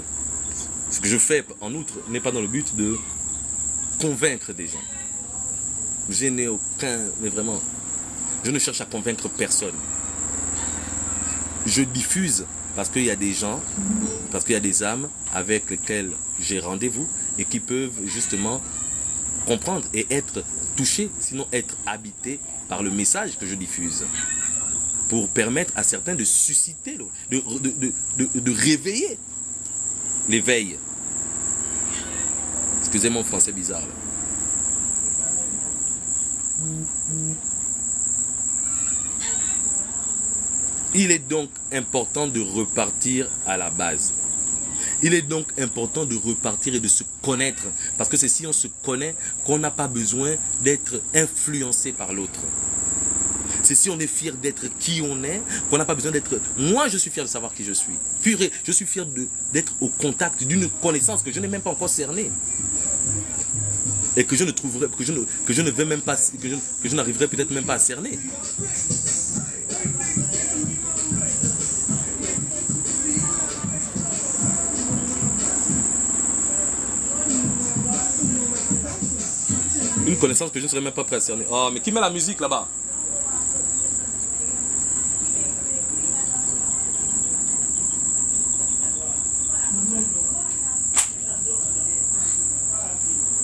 que je fais, en outre, n'est pas dans le but de convaincre des gens. Je n'ai aucun... Mais vraiment, je ne cherche à convaincre personne. je diffuse parce qu'il y a des gens, parce qu'il y a des âmes avec lesquelles j'ai rendez-vous et qui peuvent justement comprendre et être touchés, sinon être habités par le message que je diffuse. Pour permettre à certains de susciter, de réveiller l'éveil. Excusez mon français bizarre. Là. Il est donc important de repartir à la base. Il est donc important de repartir et de se connaître. Parce que c'est si on se connaît qu'on n'a pas besoin d'être influencé par l'autre. C'est si on est fier d'être qui on est, qu'on n'a pas besoin d'être... Moi, je suis fier de savoir qui je suis. Purée, je suis fier d'être au contact d'une connaissance que je n'ai même pas encore cernée. Et que je ne trouverai, que je ne vais même pas, que je n'arriverai peut-être même pas à cerner. Une connaissance que je ne serais même pas prêt à cerner. Oh, mais qui met la musique là-bas?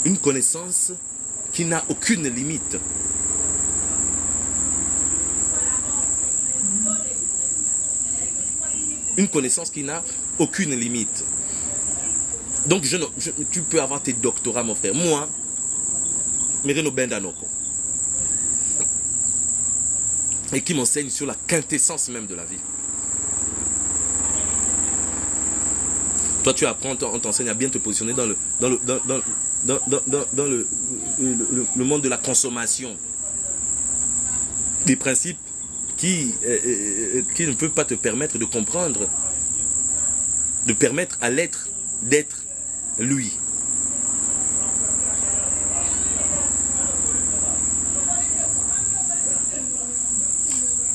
Une connaissance qui n'a aucune limite. Une connaissance qui n'a aucune limite. Donc, tu peux avoir tes doctorats, mon frère. Moi, Mereno Bendanoko. Et qui m'enseigne sur la quintessence même de la vie. Toi, tu apprends, on t'enseigne à bien te positionner dans le monde de la consommation. Des principes qui ne peuvent pas te permettre de comprendre, de permettre à l'être d'être lui.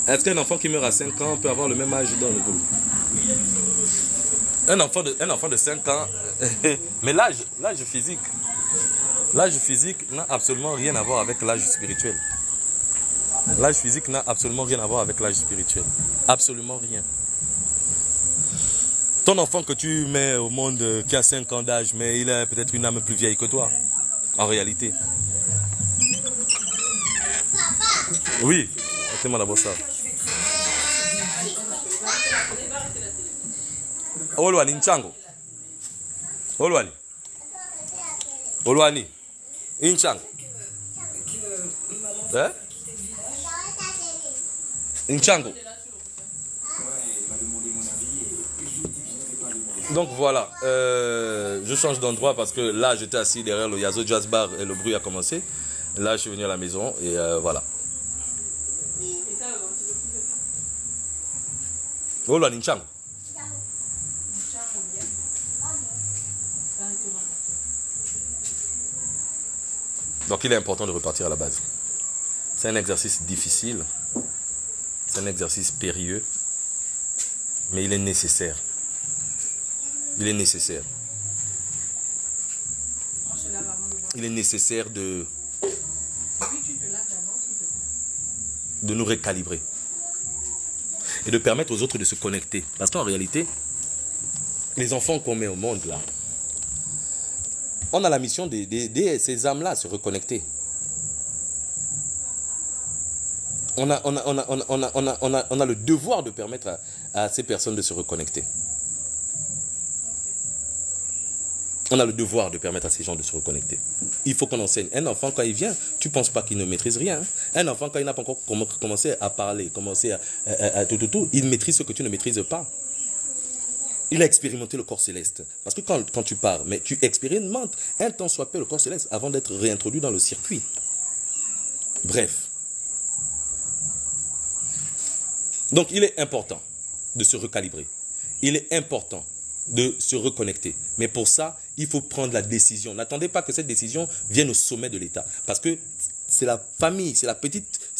Est-ce qu'un enfant qui meurt à 5 ans peut avoir le même âge dans le groupe? Un enfant de 5 ans, mais l'âge physique n'a absolument rien à voir avec l'âge spirituel. L'âge physique n'a absolument rien à voir avec l'âge spirituel. Absolument rien. Ton enfant que tu mets au monde qui a 5 ans d'âge, mais il a peut-être une âme plus vieille que toi, en réalité. Oui, mettez-moi d'abord ça. Olwani Nchango. Olwani. Olwani. Inchango. Hein? Inchango. Donc voilà, je change d'endroit parce que là j'étais assis derrière le Yazo Jazz Bar et le bruit a commencé. Là je suis venu à la maison et voilà. Olwani Nchango. Donc il est important de repartir à la base. C'est un exercice difficile, c'est un exercice périlleux, mais il est nécessaire. Il est nécessaire. Il est nécessaire de nous recalibrer et de permettre aux autres de se connecter. Parce qu'en réalité, les enfants qu'on met au monde là, on a la mission d'aider ces âmes-là à se reconnecter. On a le devoir de permettre à ces personnes de se reconnecter. On a le devoir de permettre à ces gens de se reconnecter. Il faut qu'on enseigne. Un enfant, quand il vient, tu ne penses pas qu'il ne maîtrise rien. Un enfant, quand il n'a pas encore commencé à parler, commencé à tout, il maîtrise ce que tu ne maîtrises pas. Il a expérimenté le corps céleste. Parce que quand tu pars, mais tu expérimentes un temps soit peu le corps céleste avant d'être réintroduit dans le circuit. Bref. Donc il est important de se recalibrer. Il est important de se reconnecter. Mais pour ça, il faut prendre la décision. N'attendez pas que cette décision vienne au sommet de l'État. Parce que c'est la famille, c'est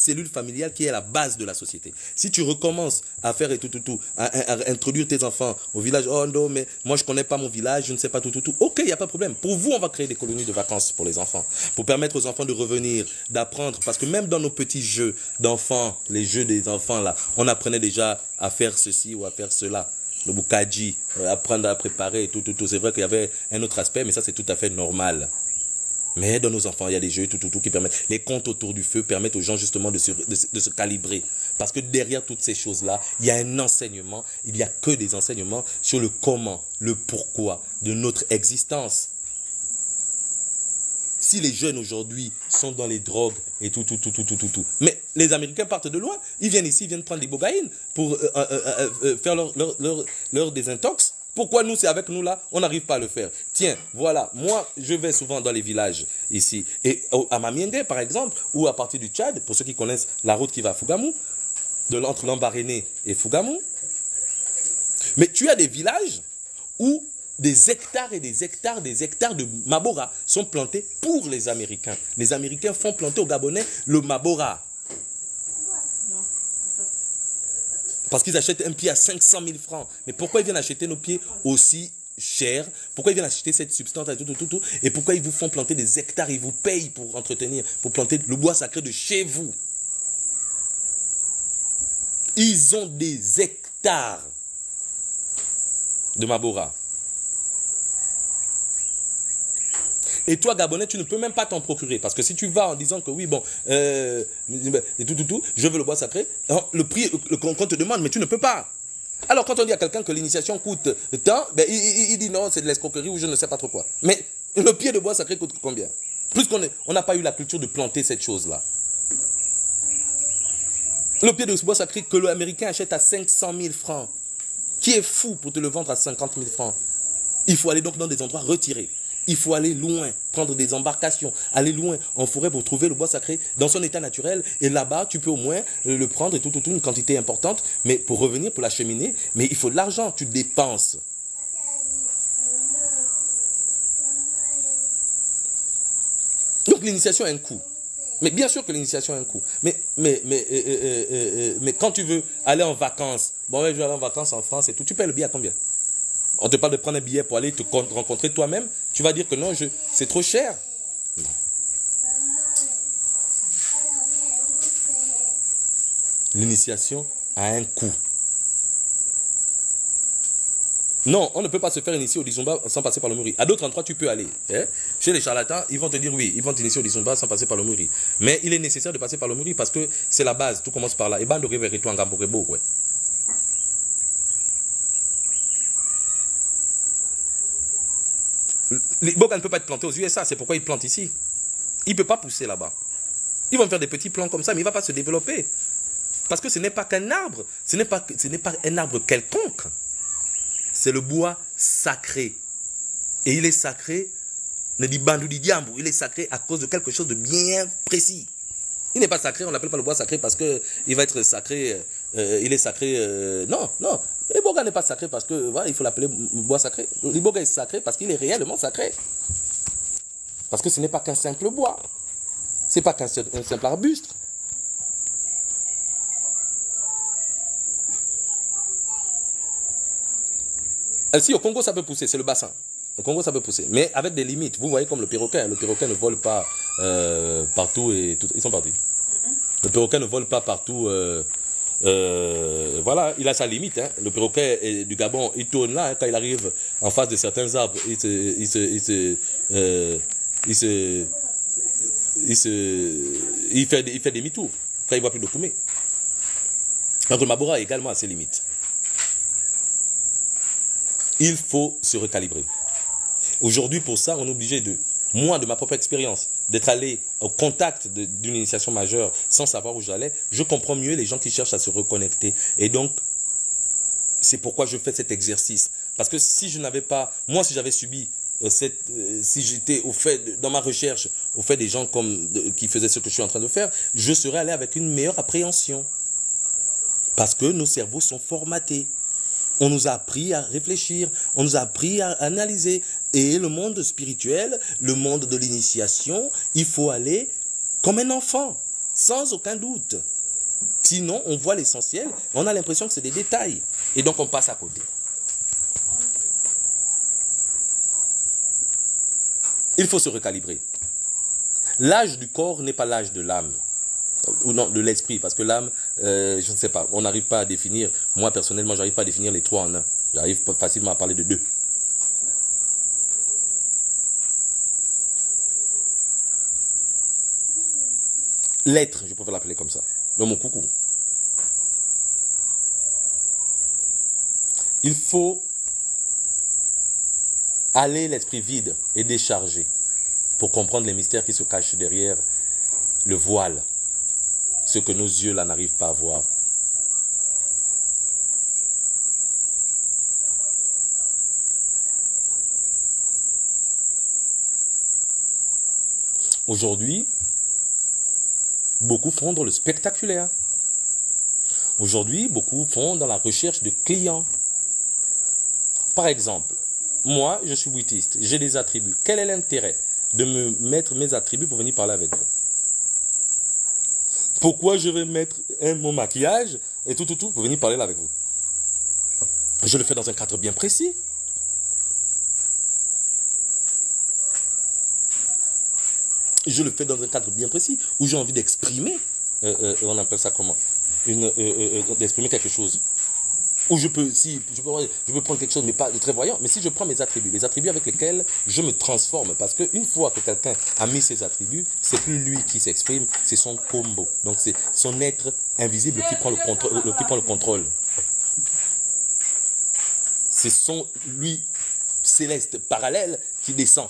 cellule familiale qui est la base de la société. Si tu recommences à faire à introduire tes enfants au village, oh non, mais moi je ne connais pas mon village, je ne sais pas tout. Ok, il n'y a pas de problème. Pour vous, on va créer des colonies de vacances pour les enfants, pour permettre aux enfants de revenir, d'apprendre. Parce que même dans nos petits jeux d'enfants, les jeux des enfants là, on apprenait déjà à faire ceci ou à faire cela. Le boukaji, apprendre à préparer, tout. C'est vrai qu'il y avait un autre aspect, mais ça c'est tout à fait normal. Mais dans nos enfants, il y a des jeux, qui permettent. Les contes autour du feu permettent aux gens justement de se calibrer. Parce que derrière toutes ces choses-là, il y a un enseignement, il n'y a que des enseignements sur le comment, le pourquoi de notre existence. Si les jeunes aujourd'hui sont dans les drogues et tout. Mais les Américains partent de loin. Ils viennent ici, ils viennent prendre des bogaïnes pour faire leur désintox. Pourquoi nous, c'est avec nous là, on n'arrive pas à le faire? Tiens, voilà, moi, je vais souvent dans les villages ici. Et à Mamiende, par exemple, ou à partir du Tchad, pour ceux qui connaissent la route qui va à Fougamou, entre Lambaréné et Fougamou. Mais tu as des villages où des hectares et des hectares de Mabora sont plantés pour les Américains. Les Américains font planter aux Gabonais le Mabora. Parce qu'ils achètent un pied à 500 000 francs. Mais pourquoi ils viennent acheter nos pieds aussi chers? Pourquoi ils viennent acheter cette substance et tout? Et pourquoi ils vous font planter des hectares? Ils vous payent pour entretenir, pour planter le bois sacré de chez vous. Ils ont des hectares de Mabora. Et toi, Gabonais, tu ne peux même pas t'en procurer. Parce que si tu vas en disant que oui, bon, et je veux le bois sacré, le prix qu'on te demande, mais tu ne peux pas. Alors, quand on dit à quelqu'un que l'initiation coûte tant, ben, il dit non, c'est de l'escroquerie ou je ne sais pas trop quoi. Mais le pied de bois sacré coûte combien? Plus qu'on n'a pas eu la culture de planter cette chose-là. Le pied de bois sacré que l'Américain achète à 500 000 francs. Qui est fou pour te le vendre à 50 000 francs? Il faut aller donc dans des endroits retirés. Il faut aller loin, prendre des embarcations, aller loin en forêt pour trouver le bois sacré dans son état naturel. Et là-bas, tu peux au moins le prendre et tout, une quantité importante. Mais pour revenir, pour l'acheminer, mais il faut de l'argent, tu dépenses. Donc l'initiation a un coût. Mais bien sûr que l'initiation a un coût. Mais quand tu veux aller en vacances, bon, je vais aller en vacances en France et tout, tu payes le billet à combien? On te parle de prendre un billet pour aller te rencontrer toi-même. Tu vas dire que non, c'est trop cher. Non. L'initiation a un coût. Non, on ne peut pas se faire initier au Dizumba sans passer par le Muri. À d'autres endroits, tu peux aller. Chez les charlatans, ils vont te dire oui, ils vont t'initier au Dizumba sans passer par le Muri. Mais il est nécessaire de passer par le Muri parce que c'est la base. Tout commence par là. Et bande de toi en Gamborebo, ouais. L'Iboga ne peut pas être planté aux USA, c'est pourquoi il plante ici. Il ne peut pas pousser là-bas. Ils vont faire des petits plants comme ça, mais il ne va pas se développer. Parce que ce n'est pas qu'un arbre, ce n'est pas un arbre quelconque. C'est le bois sacré. Et il est sacré, ne dit bandou di diambo, il est sacré à cause de quelque chose de bien précis. Il n'est pas sacré, on ne l'appelle pas le bois sacré parce qu'il va être sacré, il est sacré, non. L'Iboga n'est pas sacré parce que voilà, il faut l'appeler bois sacré. L'Iboga est sacré parce qu'il est réellement sacré. Parce que ce n'est pas qu'un simple bois. Ce n'est pas qu'un simple arbuste. Si au Congo ça peut pousser, c'est le bassin. Au Congo ça peut pousser, mais avec des limites. Vous voyez comme le perroquet. Le perroquet ne vole pas partout et tout. Ils sont partis. Le perroquet ne vole pas partout. Voilà, il a sa limite. Hein. Le perroquet du Gabon, il tourne là hein, quand il arrive en face de certains arbres. Il fait demi-tour. Quand il voit plus de Koumé. Donc le Mabora également a ses limites. Il faut se recalibrer. Aujourd'hui, pour ça, on est obligé moi, de ma propre expérience, d'être allé au contact d'une initiation majeure sans savoir où j'allais, je comprends mieux les gens qui cherchent à se reconnecter. Et donc, c'est pourquoi je fais cet exercice. Parce que si je n'avais pas, moi, si j'avais subi si j'étais au fait, dans ma recherche, au fait des gens qui faisaient ce que je suis en train de faire, je serais allé avec une meilleure appréhension. Parce que nos cerveaux sont formatés. On nous a appris à réfléchir, on nous a appris à analyser. Et le monde spirituel, le monde de l'initiation, il faut aller comme un enfant. Sans aucun doute. Sinon, on voit l'essentiel, on a l'impression que c'est des détails. Et donc, on passe à côté. Il faut se recalibrer. L'âge du corps n'est pas l'âge de l'âme. Ou non, de l'esprit. Parce que l'âme, je ne sais pas, on n'arrive pas à définir. Moi, personnellement, je n'arrive pas à définir les trois en un. J'arrive facilement à parler de deux. L'être, je préfère l'appeler comme ça. Dans mon coucou. Il faut aller l'esprit vide et décharger pour comprendre les mystères qui se cachent derrière le voile. Ce que nos yeux là n'arrivent pas à voir. Aujourd'hui, beaucoup font dans le spectaculaire. Aujourd'hui, beaucoup font dans la recherche de clients. Par exemple, moi, je suis buitiste, j'ai des attributs. Quel est l'intérêt de me mettre mes attributs pour venir parler avec vous? Pourquoi je vais mettre mon maquillage et tout pour venir parler là avec vous? Je le fais dans un cadre bien précis. Je le fais dans un cadre bien précis où j'ai envie d'exprimer, on appelle ça comment, d'exprimer quelque chose. Où je peux prendre quelque chose, mais pas de très voyant. Mais si je prends mes attributs, les attributs avec lesquels je me transforme, parce qu'une fois que quelqu'un a mis ses attributs, c'est plus lui qui s'exprime, c'est son combo. Donc c'est son être invisible qui prend le contrôle. C'est son lui céleste parallèle qui descend.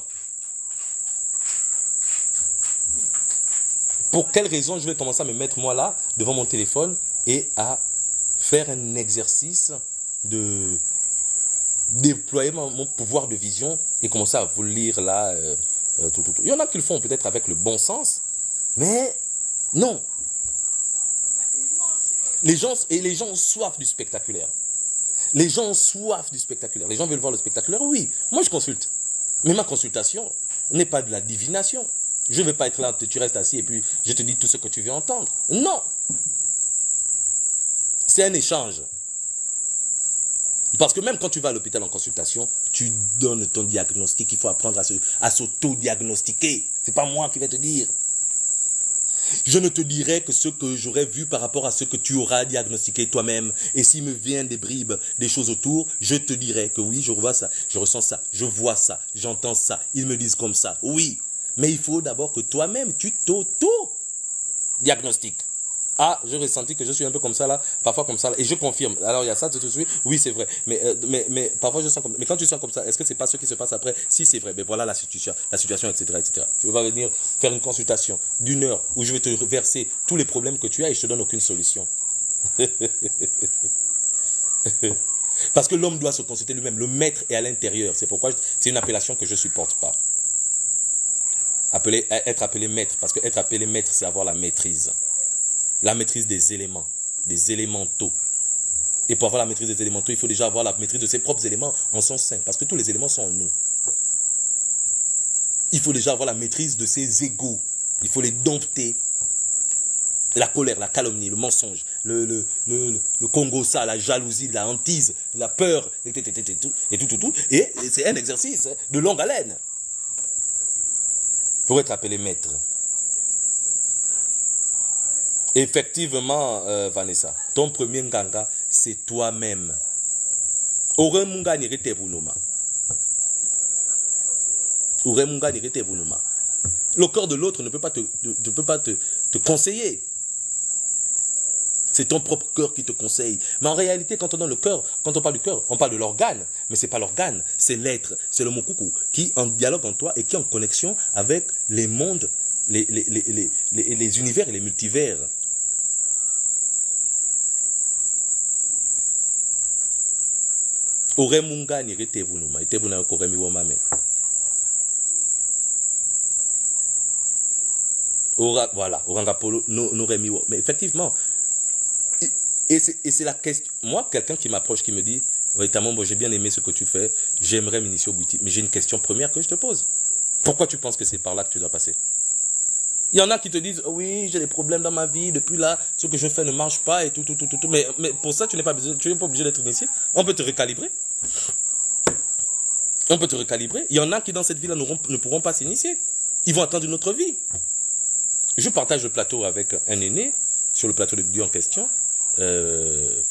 Pour quelle raison je vais commencer à me mettre moi là, devant mon téléphone, et à faire un exercice de déployer mon pouvoir de vision et commencer à vous lire là, tout. Il y en a qui le font peut-être avec le bon sens, mais non. Les gens ont soif du spectaculaire. Les gens ont soif du spectaculaire. Les gens veulent voir le spectaculaire, oui. Moi, je consulte. Mais ma consultation n'est pas de la divination. Je ne vais pas être là, tu restes assis et puis je te dis tout ce que tu veux entendre. Non. C'est un échange. Parce que même quand tu vas à l'hôpital en consultation, tu donnes ton diagnostic. Il faut apprendre à s'auto-diagnostiquer. Ce n'est pas moi qui vais te dire. Je ne te dirai que ce que j'aurais vu par rapport à ce que tu auras diagnostiqué toi-même. Et s'il me vient des bribes, des choses autour, je te dirai que oui, je revois ça, je ressens ça, je vois ça, j'entends ça. Ils me disent comme ça. Oui, mais il faut d'abord que toi-même, tu t'auto-diagnostiques. Ah, j'ai ressenti que je suis un peu comme ça là, parfois comme ça là, et je confirme. Alors il y a ça tout de suite, oui c'est vrai, mais parfois je sens comme, mais quand tu sens comme ça, est-ce que c'est pas ce qui se passe après? Si c'est vrai, mais voilà la situation, etc. Je vais venir faire une consultation d'1 heure où je vais te verser tous les problèmes que tu as et je te donne aucune solution. Parce que l'homme doit se consulter lui-même, le maître est à l'intérieur. C'est pourquoi c'est une appellation que je supporte pas. Être appelé maître, parce que être appelé maître, c'est avoir la maîtrise. La maîtrise des éléments, des élémentaux. Et pour avoir la maîtrise des élémentaux, il faut déjà avoir la maîtrise de ses propres éléments en son sein. Parce que tous les éléments sont en nous. Il faut déjà avoir la maîtrise de ses égos. Il faut les dompter. La colère, la calomnie, le mensonge, le Congo, ça, la jalousie, la hantise, la peur, et tout. Et c'est un exercice de longue haleine. Pour être appelé maître. Effectivement, Vanessa, ton premier nganga, c'est toi-même. Le corps de l'autre ne peut pas te conseiller. C'est ton propre cœur qui te conseille. Mais en réalité, quand on parle du cœur, on parle de l'organe. Mais ce n'est pas l'organe, c'est l'être, c'est le mokoukou qui en dialogue en toi et qui est en connexion avec les mondes, les univers et les multivers. Voilà, mais effectivement, et c'est la question. Moi, quelqu'un qui m'approche, qui me dit, véritablement, bon, j'ai bien aimé ce que tu fais, j'aimerais m'initier au boutique. Mais j'ai une question première que je te pose. Pourquoi tu penses que c'est par là que tu dois passer? Il y en a qui te disent, oh oui, j'ai des problèmes dans ma vie, depuis là, ce que je fais ne marche pas et tout. Mais pour ça, tu n'es pas obligé d'être initié. On peut te recalibrer. On peut te recalibrer. Il y en a qui dans cette vie-là ne pourront pas s'initier. Ils vont attendre une autre vie. Je partage le plateau avec un aîné, sur le plateau de Dieu en question, que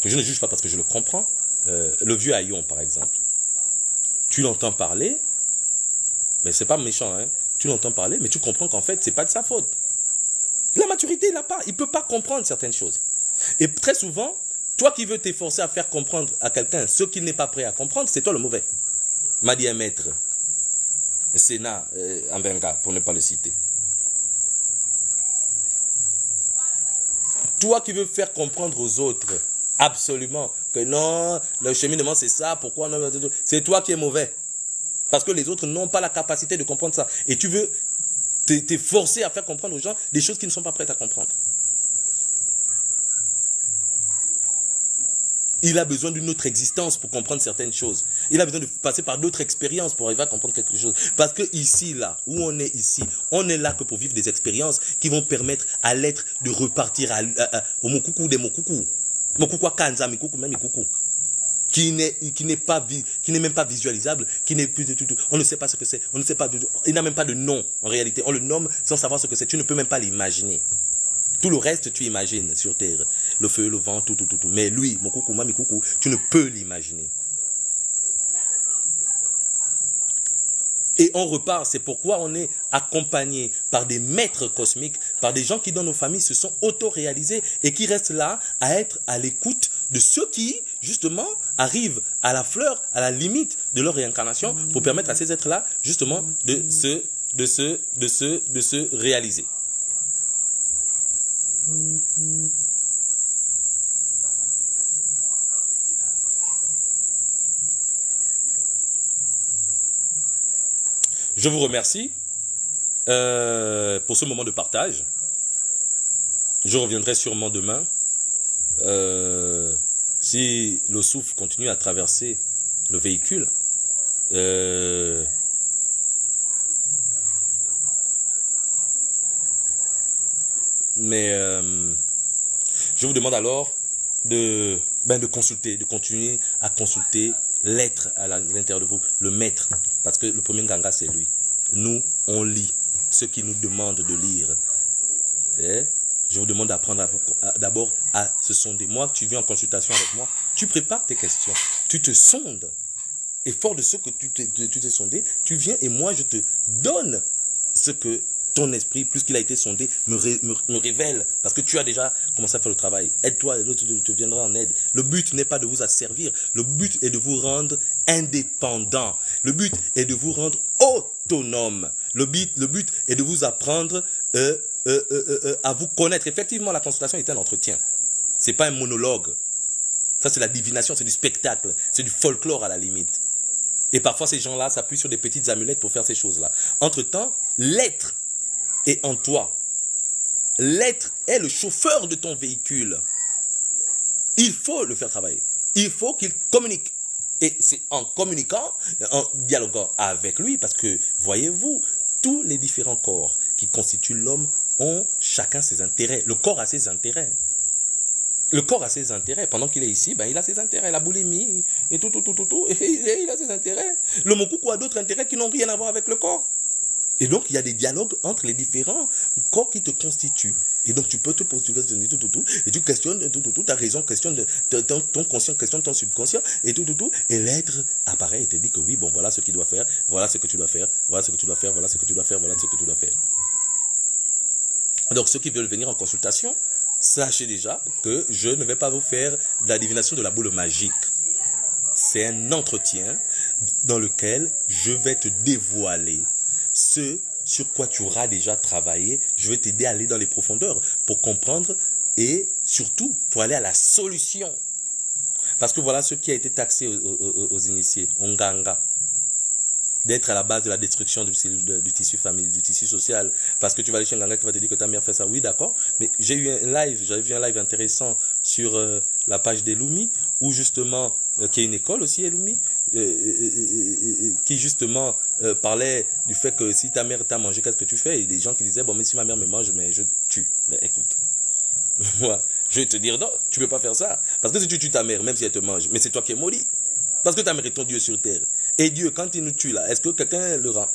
je ne juge pas parce que je le comprends. Le vieux Aïon, par exemple. Tu l'entends parler, mais c'est pas méchant, hein. Tu l'entends parler, mais tu comprends qu'en fait, c'est pas de sa faute. La maturité, il n'a pas. Il ne peut pas comprendre certaines choses. Et très souvent, toi qui veux t'efforcer à faire comprendre à quelqu'un ce qu'il n'est pas prêt à comprendre, c'est toi le mauvais. M'a dit un maître, Sénat Mbenga, pour ne pas le citer. Toi qui veux faire comprendre aux autres, absolument, que non, le cheminement c'est ça, pourquoi non, c'est toi qui es mauvais. Parce que les autres n'ont pas la capacité de comprendre ça. Et tu veux te forcer à faire comprendre aux gens des choses qu'ils ne sont pas prêts à comprendre. Il a besoin d'une autre existence pour comprendre certaines choses. Il a besoin de passer par d'autres expériences pour arriver à comprendre quelque chose. Parce que ici, là, où on est ici, on est là que pour vivre des expériences qui vont permettre à l'être de repartir au Mokoukou des Mokoukou. Mokoukou Kanza, Mokoukou, même Mokoukou. Qui n'est même pas visualisable, qui n'est plus de tout. On ne sait pas ce que c'est, on ne sait pas, il n'a même pas de nom en réalité. On le nomme sans savoir ce que c'est. Tu ne peux même pas l'imaginer. Tout le reste, tu imagines sur terre. Le feu, le vent, tout. Mais lui, mon coucou, mami coucou, tu ne peux l'imaginer. Et on repart, c'est pourquoi on est accompagné par des maîtres cosmiques, par des gens qui dans nos familles se sont auto-réalisés et qui restent là à être à l'écoute de ceux qui, justement, arrivent à la fleur, à la limite de leur réincarnation pour permettre à ces êtres-là, justement, de se réaliser. Je vous remercie pour ce moment de partage. Je reviendrai sûrement demain. Si le souffle continue à traverser le véhicule. Mais je vous demande alors de consulter, de continuer à consulter l'être à l'intérieur de vous, le maître, parce que le premier Nganga c'est lui. Nous, on lit ce qu'il nous demande de lire. Et je vous demande d'apprendre d'abord à se sonder. Moi, tu viens en consultation avec moi, tu prépares tes questions, tu te sondes. Et fort de ce que tu t'es sondé, tu viens et moi je te donne ce que ton esprit, plus qu'il a été sondé, me révèle. Parce que tu as déjà commencé à faire le travail. Aide-toi et l'autre te viendra en aide. Le but n'est pas de vous asservir. Le but est de vous rendre indépendant. Le but est de vous rendre autonome. Le but est de vous apprendre à vous connaître. Effectivement, la consultation est un entretien. C'est pas un monologue. Ça, c'est la divination, c'est du spectacle. C'est du folklore à la limite. Et parfois, ces gens-là s'appuient sur des petites amulettes pour faire ces choses-là. Entre-temps, l'être est en toi. L'être est le chauffeur de ton véhicule. Il faut le faire travailler. Il faut qu'il communique. Et c'est en communiquant, en dialoguant avec lui, parce que, voyez-vous, tous les différents corps qui constituent l'homme ont chacun ses intérêts. Le corps a ses intérêts. Le corps a ses intérêts. Pendant qu'il est ici, il a ses intérêts. La boulimie et tout. Et il a ses intérêts. Le Mokoukou a d'autres intérêts qui n'ont rien à voir avec le corps. Et donc, il y a des dialogues entre les différents corps qui te constituent. Et donc, tu peux te poser tout. Et tu questionnes tout. Ta raison questionne ton conscient, questionne ton subconscient. Et tout. Et l'être apparaît et te dit que oui, bon, voilà ce qu'il doit faire. Voilà ce que tu dois faire. Voilà ce que tu dois faire. Voilà ce que tu dois faire. Voilà ce que tu dois faire. Donc, ceux qui veulent venir en consultation, sachez déjà que je ne vais pas vous faire de la divination de la boule magique. C'est un entretien dans lequel je vais te dévoiler ce sur quoi tu auras déjà travaillé. Je vais t'aider à aller dans les profondeurs pour comprendre et surtout pour aller à la solution. Parce que voilà ce qui a été taxé aux initiés, au Nganga. D'être à la base de la destruction du tissu familial, du tissu social. Parce que tu vas aller chez un Nganga qui va te dire que ta mère fait ça. Oui, d'accord. Mais j'avais vu un live intéressant sur la page d'Elumi, où justement, qui est une école aussi, Elumi, qui justement parlait du fait que si ta mère t'a mangé, qu'est-ce que tu fais? Et des gens qui disaient, bon, mais si ma mère me mange, mais je tue. Mais écoute, moi, je vais te dire, non, tu ne peux pas faire ça. Parce que si tu tues ta mère, même si elle te mange, mais c'est toi qui es maudit. Parce que ta mère est ton Dieu sur terre. Et Dieu, quand il nous tue là, est-ce que quelqu'un le rend?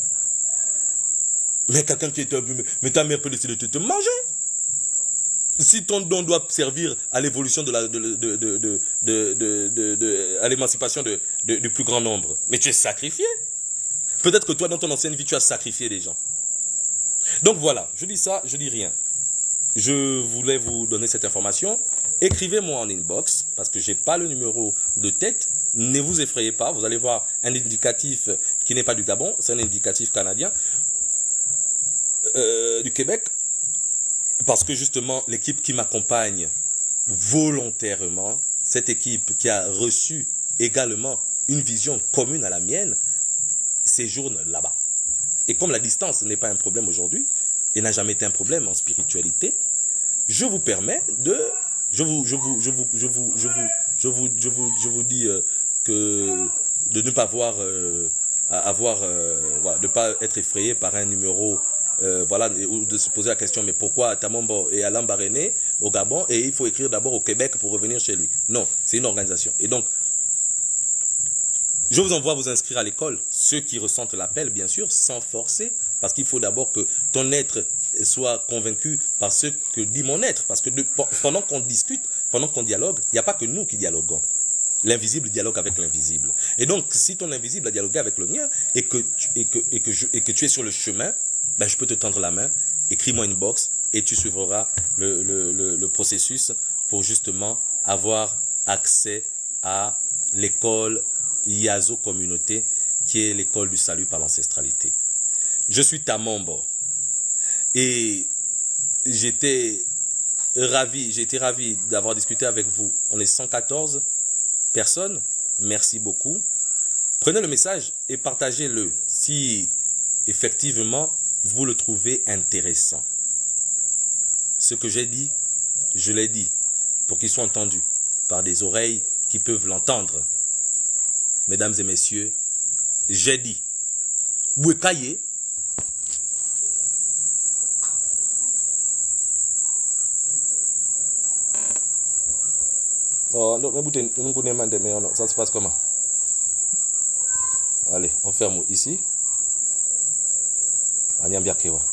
Mais quelqu'un qui est... Mais ta mère peut décider de te manger. Si ton don doit servir à l'évolution à l'émancipation du plus grand nombre, mais tu es sacrifié. Peut-être que toi, dans ton ancienne vie, tu as sacrifié des gens. Donc voilà, je dis ça, je dis rien. Je voulais vous donner cette information. Écrivez-moi en inbox, parce que je n'ai pas le numéro de tête. Ne vous effrayez pas, vous allez voir un indicatif qui n'est pas du Gabon, c'est un indicatif canadien, du Québec. Parce que justement, l'équipe qui m'accompagne volontairement, cette équipe qui a reçu également une vision commune à la mienne, séjourne là-bas. Et comme la distance n'est pas un problème aujourd'hui, et n'a jamais été un problème en spiritualité, je vous permets de... Je vous dis que de ne pas voilà, de ne pas être effrayé par un numéro... voilà, ou de se poser la question, mais pourquoi Tamombo et Alain Baréné au Gabon et il faut écrire d'abord au Québec pour revenir chez lui? Non, c'est une organisation. Et donc, je vous envoie vous inscrire à l'école, ceux qui ressentent l'appel, bien sûr, sans forcer, parce qu'il faut d'abord que ton être soit convaincu par ce que dit mon être. Parce que pendant qu'on discute, pendant qu'on dialogue, il n'y a pas que nous qui dialoguons. L'invisible dialogue avec l'invisible. Et donc, si ton invisible a dialogué avec le mien et que tu es sur le chemin, ben, je peux te tendre la main, écris-moi une box et tu suivras le processus pour justement avoir accès à l'école Yazo Communauté, qui est l'école du salut par l'ancestralité. Je suis Tamombo et j'étais ravi d'avoir discuté avec vous. On est 114 personnes, merci beaucoup. Prenez le message et partagez-le si effectivement vous le trouvez intéressant. Ce que j'ai dit, je l'ai dit, pour qu'il soit entendu par des oreilles qui peuvent l'entendre. Mesdames et messieurs, j'ai dit, Bouekaye, oh, non, mais ça se passe comment? Allez, on ferme ici. Anyambiakewa.